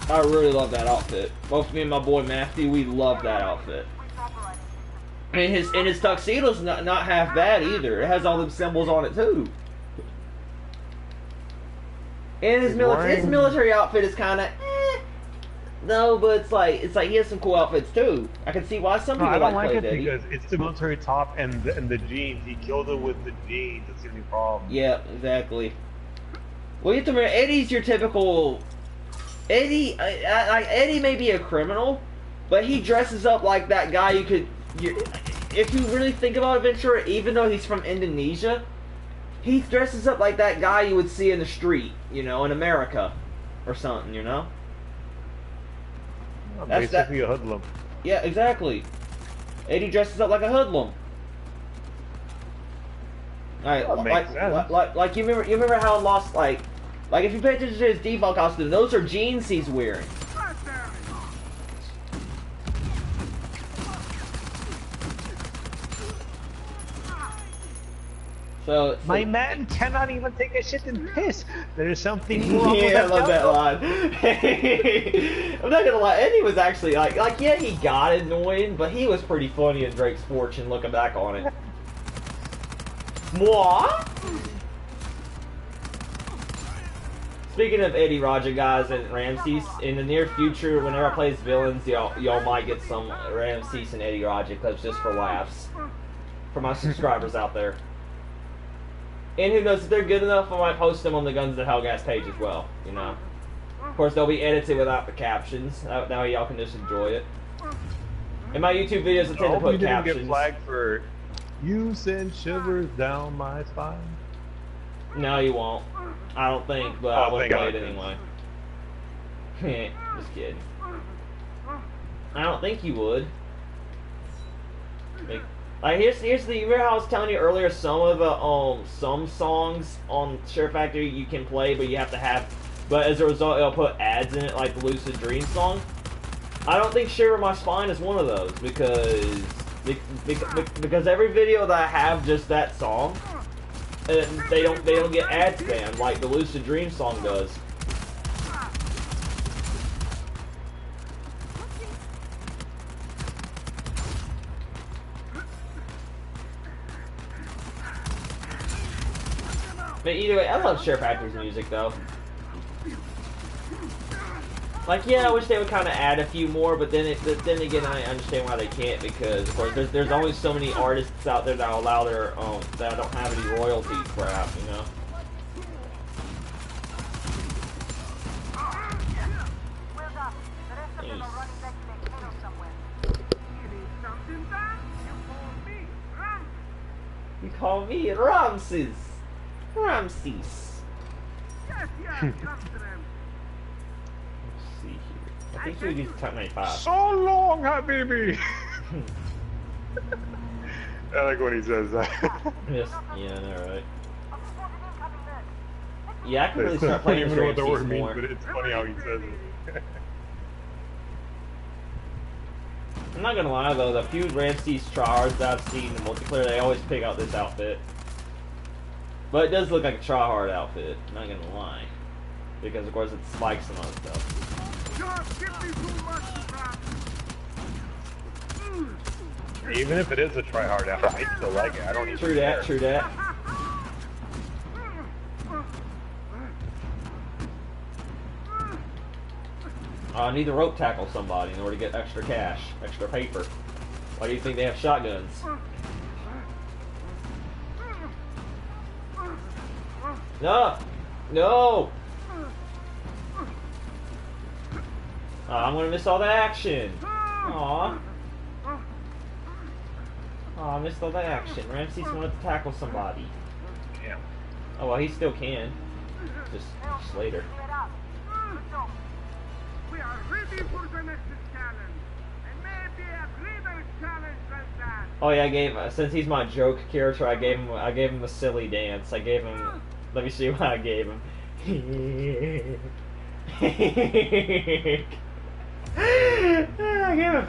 I really love that outfit. Both me and my boy Matthew, we love that outfit. And his tuxedo's not half bad either. It has all them symbols on it too. And his military outfit is kind of no, but it's like he has some cool outfits too. I can see why some people I don't like it Eddie. because it's the military top and the jeans. He killed it with the jeans. That's the only problem. Yeah, exactly. Well, you have to remember, Eddie's your typical Eddie. Eddie may be a criminal, but he dresses up like that guy. If you really think about Adventure, even though he's from Indonesia, he dresses up like that guy you would see in the street, in America, or something, That's basically a hoodlum. Yeah, exactly. Eddie dresses up like a hoodlum. Like you remember how Lost, like if you pay attention to his default costume, those are jeans he's wearing. So My man cannot even take a shit and piss. There is something wrong with yeah, I that love that jungle. line. I'm not gonna lie, Eddie was actually like yeah, he got annoying, but he was pretty funny in Drake's Fortune looking back on it. Moi? Speaking of Eddie Roger guys and Ramses, in the near future, whenever I play as villains, y'all might get some Ramses and Eddie Roger clips just for laughs. For my subscribers out there. And who knows, if they're good enough, I might post them on the Guns to Hellgas page as well, you know. Of course, they'll be edited without the captions. That way y'all can just enjoy it. In my YouTube videos, I tend to put you didn't captions. get flagged for you send shivers down my spine. No, you won't. I don't think, but I wouldn't play it anyway. Just kidding. I don't think you would. Like here's the. Remember how I was telling you earlier? Some of the some songs on Share Factory you can play, but you have to have. But as a result, it'll put ads in it, like the Lucid Dream song. I don't think Shiver My Spine is one of those because every video that I have just that song, they don't get ad spam like the Lucid Dream song does. But either way, I love Share Factory's music though. Like, yeah, I wish they would kind of add a few more, but then again, I understand why they can't, because of course there's only so many artists out there that allow their that don't have any royalties crap, you know. You call me Ramses. Ramses. Yes, come to them. See here. I think we use Type 95. So long, Habibi! I like when he says that. Yes, yeah, I know, right? Yeah, I can really start I don't playing even this know what the Ramses word means, more. but it's funny how he says it. I'm not gonna lie though, the few Ramses tryhards that I've seen in multiplayer, they always pick out this outfit. But it does look like a tryhard outfit, I'm not gonna lie. Because of course it's spikes and all that stuff. Don't give me too much crap. Even if it is a try-hard outfit, I still like it. I don't even True that, care. true that. I need to rope tackle somebody in order to get extra cash, extra paper. Why do you think they have shotguns? No! No! Oh, I'm gonna miss all the action. Aw. Oh, I missed all the action. Ramses wanted to tackle somebody. Damn. Oh, well, he still can. Just later. We are ready for the next challenge. And maybe a greater challenge than that. Oh yeah, I gave since he's my joke character, I gave him a silly dance. I gave him. Let me see what I gave him.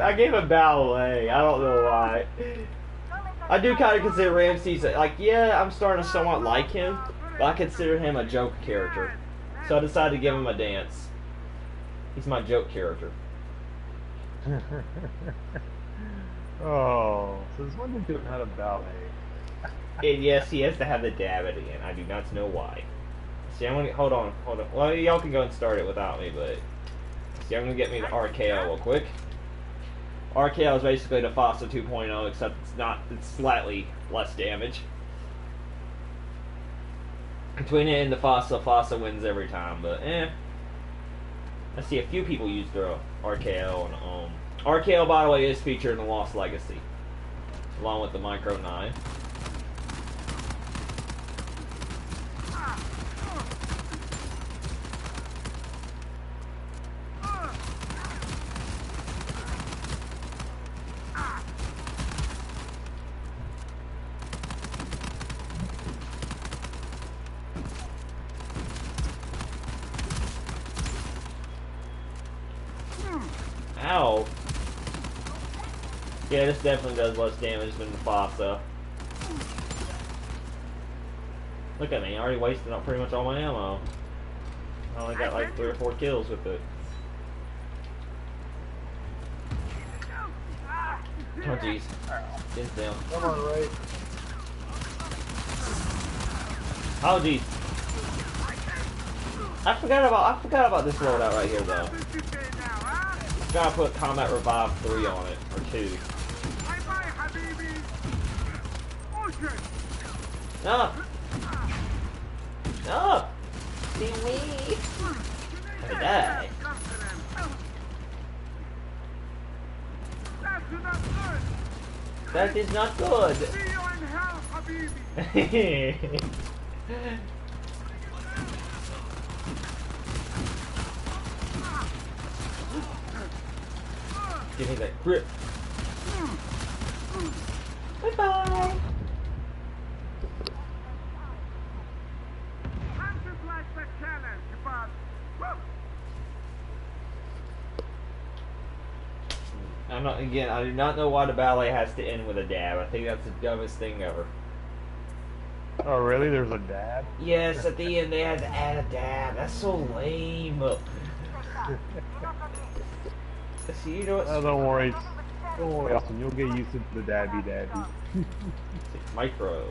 I gave him ballet. I don't know why. I do kind of consider Ramses like, yeah, I'm starting to somewhat like him, but I consider him a joke character. So I decided to give him a dance. He's my joke character. Oh, so this one dude had a ballet. And yes, he has to have the dab at the end. I do not know why. See, I'm gonna hold on. Well, y'all can go and start it without me, but see, I'm gonna get me the RKO real quick. RKO is basically the FASA 2.0, except it's slightly less damage. Between it and the FASA wins every time, but I see a few people use their RKO, and RKO, by the way, is featured in the Lost Legacy, along with the Micro 9. Ow. Yeah, this definitely does less damage than the FASA. Look at me, I already wasted up pretty much all my ammo. I only got like 3 or 4 kills with it. Oh jeez. Pins down. Come on, right. Oh jeez. I forgot about this loadout right here though. Gotta put combat revive 3 on it, or 2. No! No! See me! I die. That is not good. See you in hell, Habibi. Give me that grip. Bye-bye. I'm just like the challenge, but I'm not, again, I do not know why the ballet has to end with a dab. I think that's the dumbest thing ever. Oh, really? There's a dab? Yes, at the end they had to add a dab. That's so lame. See, you know what's... Oh, don't worry. Don't worry, Austin. You'll get used to the dabby. Micro.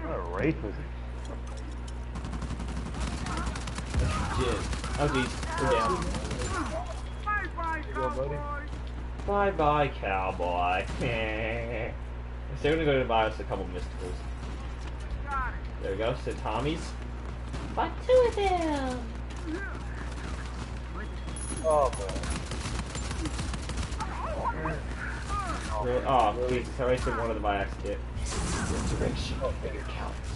What a rape was it? Jim. Oh, geez. We're down. bye-bye, go, buddy. cowboy. Bye-bye, cowboy. So we're gonna go to buy us a couple mysticals. Got it. There we go. So Tommy's. Buy 2 of them. Oh, boy. Really? Oh, please. I wasted one of the by accident. Resurrection. Bigger counts.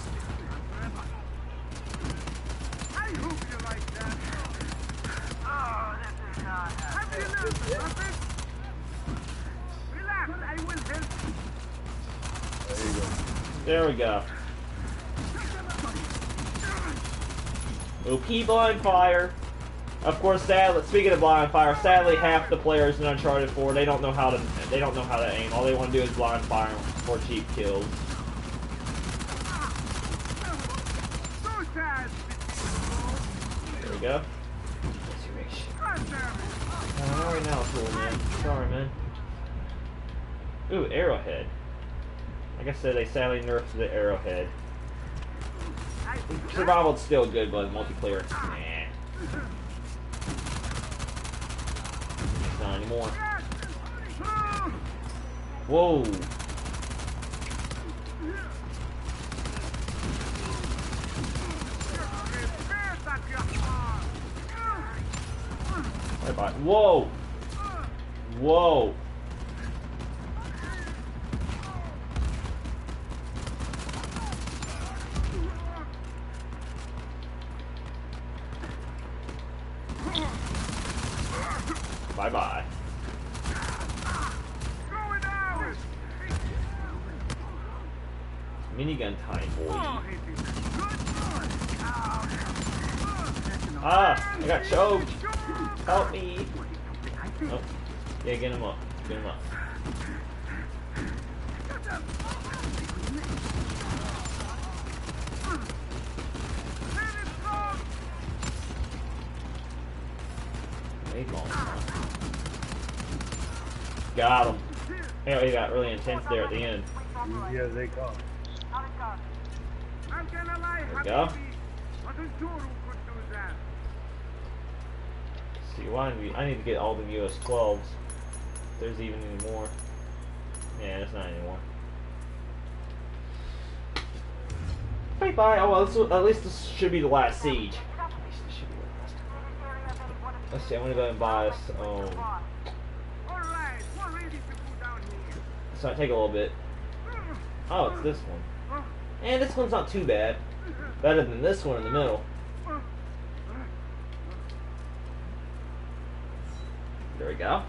I hope you like that. Oh, this is not Have you learned something? Relax, I will help you. There you go. There we go. OP blind fire. Of course, sadly, speaking of blind fire, sadly half the players in Uncharted 4 they don't know how to aim. All they want to do is blind fire for cheap kills. So sad. There we go. Oh, right now, cool man. Sorry, man. Ooh, arrowhead. Like I said, they sadly nerfed the arrowhead. Survival's still good, but multiplayer, nah. Not anymore. Whoa. Bye-bye. Whoa. Whoa. Bye-bye. Minigun time, boy. Ah, I got choked. Help me. Oh, yeah, get him up. Get him up. Got him. Yeah, he got really intense there at the end. Easy as they come. I'm gonna lie, There we go. Wasn't sure who could do that. See, I need to get all the US 12s. If there's even any more. Yeah, there's not anymore. Bye bye. Oh well, at least this should be the last siege. At least this should be the last. Let's see. I'm gonna go and buy us. Alright, we're ready to go down here. So I take a little bit. Oh, it's this one. And this one's not too bad. Better than this one in the middle. There we go.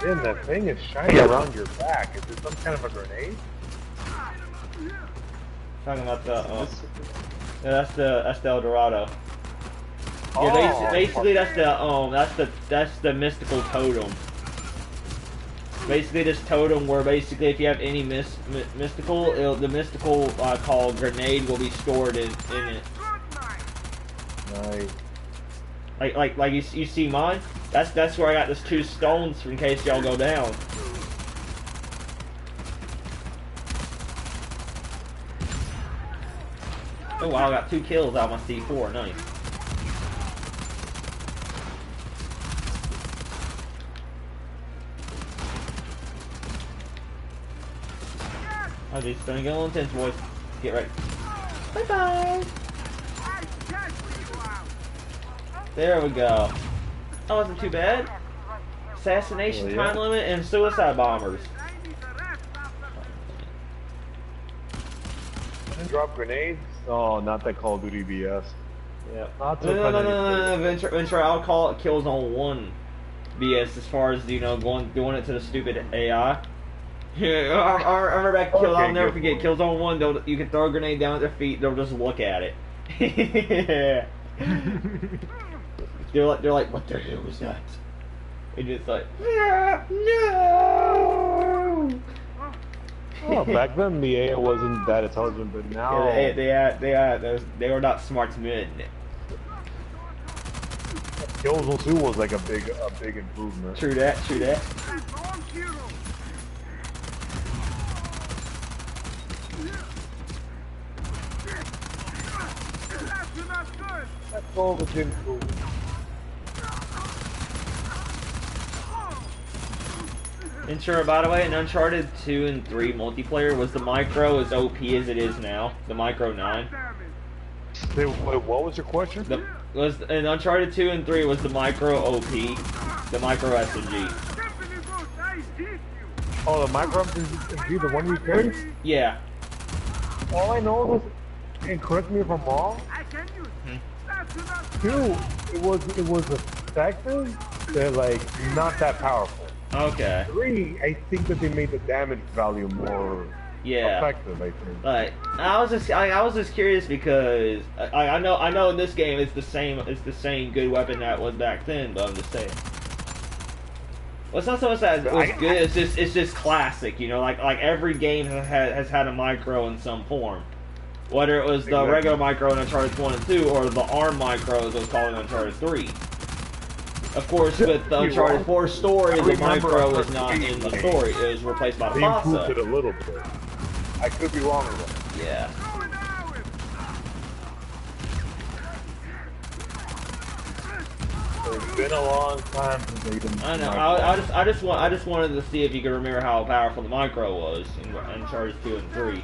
Tim, that thing is shiny around your back. Is it some kind of a grenade? Talking about the yeah, that's the El Dorado. Yeah, basically that's the mystical totem. Basically, this totem where basically if you have any mystical, the mystical called grenade will be stored in it. Nice. Like you see mine. That's where I got those 2 stones in case y'all go down. Oh wow, I got 2 kills out of my C4. Nice. Oh, these gonna get a little intense, boys. Get ready. Bye bye. There we go. That wasn't too bad. Assassination time limit and suicide bombers. Drop grenades? Oh, not that Call of Duty BS. Yeah. No. Venture, I'll call it kills on 1 BS as far as, you know, doing it to the stupid AI. Yeah, I remember back to kills. I'll never forget kills on 1. You can throw a grenade down at their feet. They'll just look at it. Yeah. They're like, what the hell was that? And just like, no. Oh, back then the AI wasn't that intelligent, but now they were not smart men. Kills 2 was like a big improvement. True that. That's all the gym cool. And sure, by the way, in Uncharted 2 and 3 multiplayer, was the micro as OP as it is now? The micro 9? Wait, what was your question? In Uncharted 2 and 3, was the micro OP? The micro SMG? Oh, the micro SMG, the one you carry? Yeah. All I know is, and correct me if I'm wrong, 2, it was effective, they're like not that powerful. Okay. 3, I think that they made the damage value more effective, I think. Like, I was just curious because I know in this game it's the same good weapon that was back then, but I'm just saying. Well, it's not so much that it was good. It's just classic, you know. Like every game has had a micro in some form, whether it was the regular micro in Uncharted 1 and 2 or the ARM micro as it was called in Uncharted 3. Of course, with the Uncharted 4 story, the micro was not in the story. It was replaced by the They improved FASA. it a little bit. I could be wrong with that. Yeah. It's been a long time since they didn't. I know. I just wanted to see if you could remember how powerful the micro was in Uncharted 2 and 3.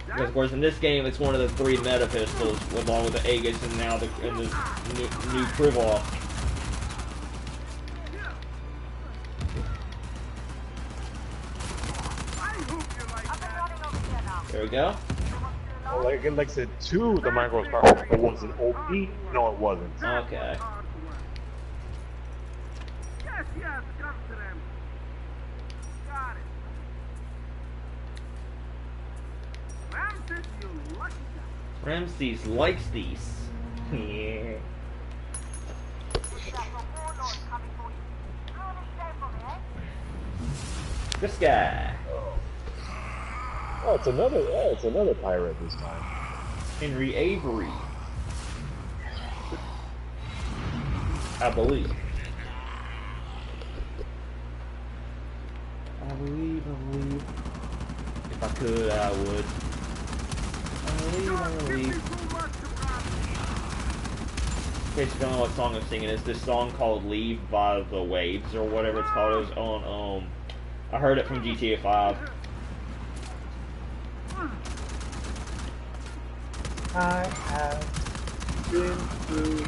Because of course in this game it's one of the 3 meta pistols along with the Aegis and now the new Krivov. There we go. Well, like I said, 2, the micro was powerful, but was it OP? No, it wasn't. Okay. Yes, come to them. Got it. Ramses, you lucky guy. Ramses likes these. Yeah. This guy. Oh, it's another pirate this time. Henry Avery. I believe. I believe. If I could, I would. I believe. In case you don't know what song I'm singing, it's this song called Leave by the Waves or whatever it's called. It was on, I heard it from GTA 5. I have been through and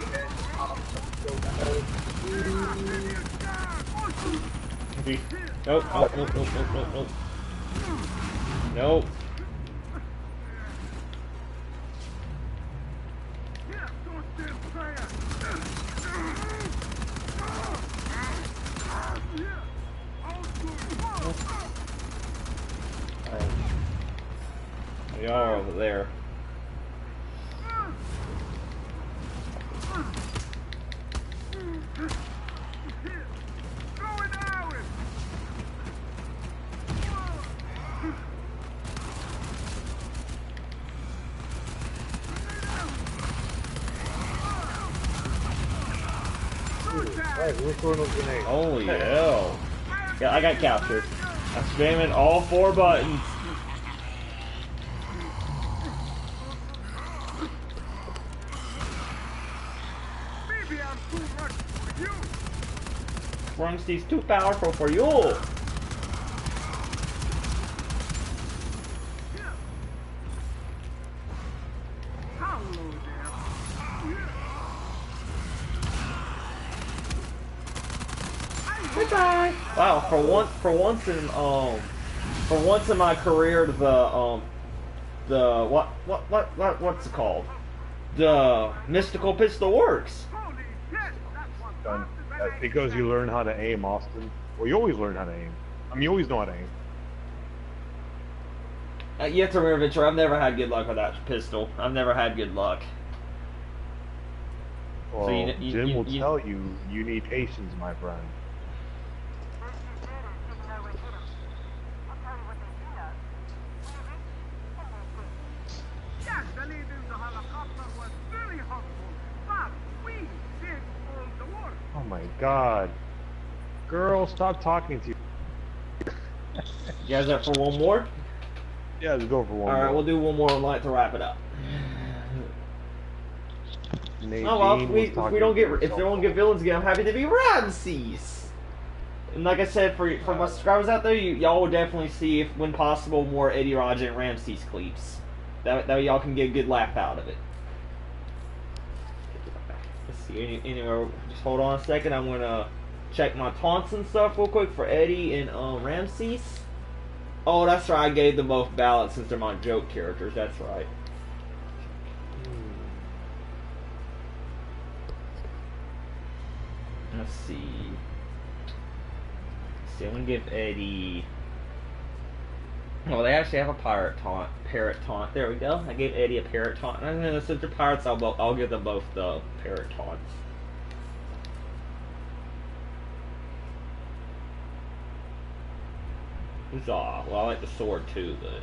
Nope. Nope. They are over there. Right, we're throwing those grenades. Holy hell. Yeah, I got captured. I'm spamming all 4 buttons. Maybe I'm too much for you. Frungsty's too powerful for you. Hello there. Goodbye. Wow, for once in my career, what's it called? The mystical pistol works. Holy shit, that's one Done. bastard That's because you learn how to aim, Austin. Well, you always learn how to aim. I mean, you always know how to aim. You have to remember, Ventura, I've never had good luck with that pistol. I've never had good luck. Well, So Jim will tell you, you need patience, my friend. Yes, the leader of the helicopter was very helpful, but we did all the work. Oh my god. Girl, stop talking to you. You guys up for one more? Yeah, let's go for one Alright, more. we'll do one more light to wrap it up. Nadine Oh well, was if we talking don't to get herself. if they don't get villains again, I'm happy to be Ramses. And like I said, for my subscribers out there, y'all will definitely see, if when possible, more Eddie Roger and Ramses clips. That y'all can get a good laugh out of it. Let's see. Anyway, just hold on a second. I'm gonna check my taunts and stuff real quick for Eddie and Ramses. Oh, that's right. I gave them both ballots since they're my joke characters. That's right. Let's see. I'm gonna give Eddie. Oh, they actually have a parrot taunt. There we go. I gave Eddie a parrot taunt. And then since they're pirates, I'll give them both the parrot taunts. Huzzah. Well, I like the sword too, but.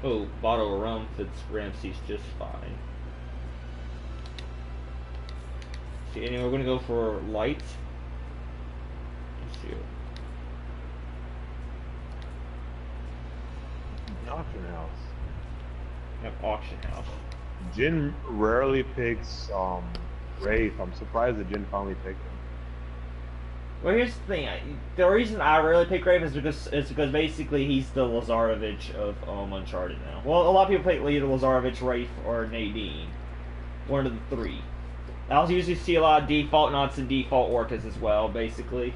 Oh, bottle of rum fits Ramses just fine. See, anyway, we're gonna go for lights. Let's see. Auction house. Yep, auction house. Jin rarely picks Wraith. I'm surprised that Jin finally picked him. Well, here's the thing. The reason I rarely pick Raven is because basically he's the Lazarevich of Uncharted now. Well, a lot of people pick either Lazarevich, Wraith, or Nadine. One of the 3. I also usually see a lot of default knots and default orcas as well, basically.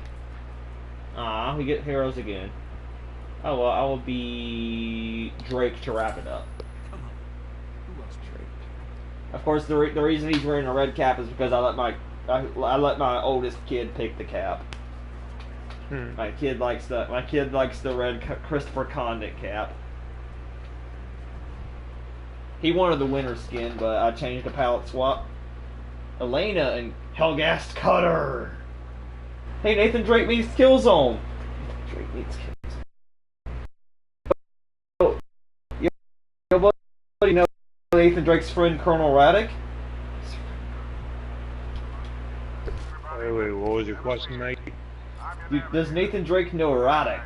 We get heroes again. Oh well, I will be Drake to wrap it up. Who else? Drake. Of course, the reason he's wearing a red cap is because I let my oldest kid pick the cap. My kid likes the red Christopher Condit cap. He wanted the winter skin, but I changed the palette swap. Elena and Helgast Cutter. Hey, Nathan Drake meets Killzone. Drake meets Killzone. Yo, buddy, know Nathan Drake's friend Colonel Raddick? Wait, what was your question, Mike? Does Nathan Drake know Raddick?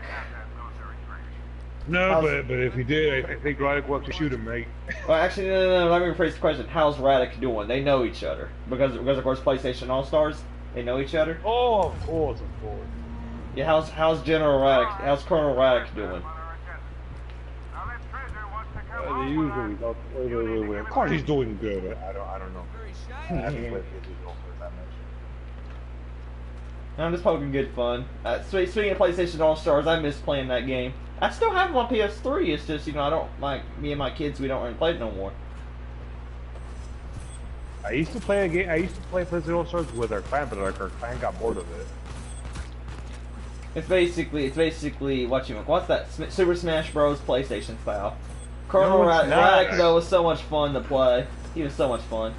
No, but if he did, I think Raddick will have to shoot him, mate. Well, actually, no. Let me rephrase the question. How's Raddick doing? They know each other because of course PlayStation All Stars. They know each other. Oh, of course. Yeah, how's General Raddick? How's Colonel Raddick doing? They usually don't. Wait. Of course he's doing good. I don't know. Very I shiny. haven't played PlayStation All Stars that much. I'm just poking good fun. Speaking of PlayStation All Stars, I miss playing that game. I still have it on PS3. It's just I don't me and my kids. We don't really play it no more. I used to play a game. I used to play PlayStation All Stars with our clan, but our clan got bored of it. It's basically what's that? Super Smash Bros. PlayStation style. Colonel No, it's not. Radic though was so much fun to play. He was so much fun.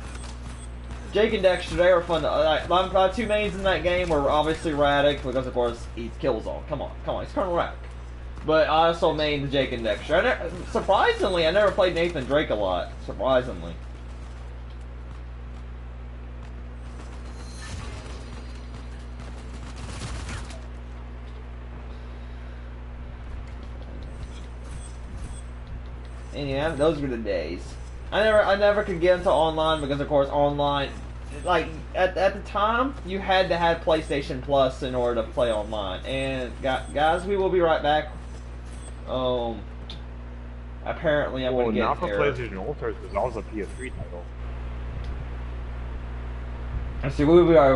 Jake and Dexter, they were fun. My two mains in that game were obviously Radic because of course he's Killzone. Come on, he's Colonel Radic. But I also mained Jake and Dexter. Surprisingly, I never played Nathan Drake a lot. Surprisingly. And yeah, those were the days. I never could get into online because of course online, like at the time you had to have PlayStation Plus in order to play online. And guys, we will be right back. Apparently I'm Well, going to get not for error. PlayStation All Stars because that was a PS3 title. Let's see, we'll be right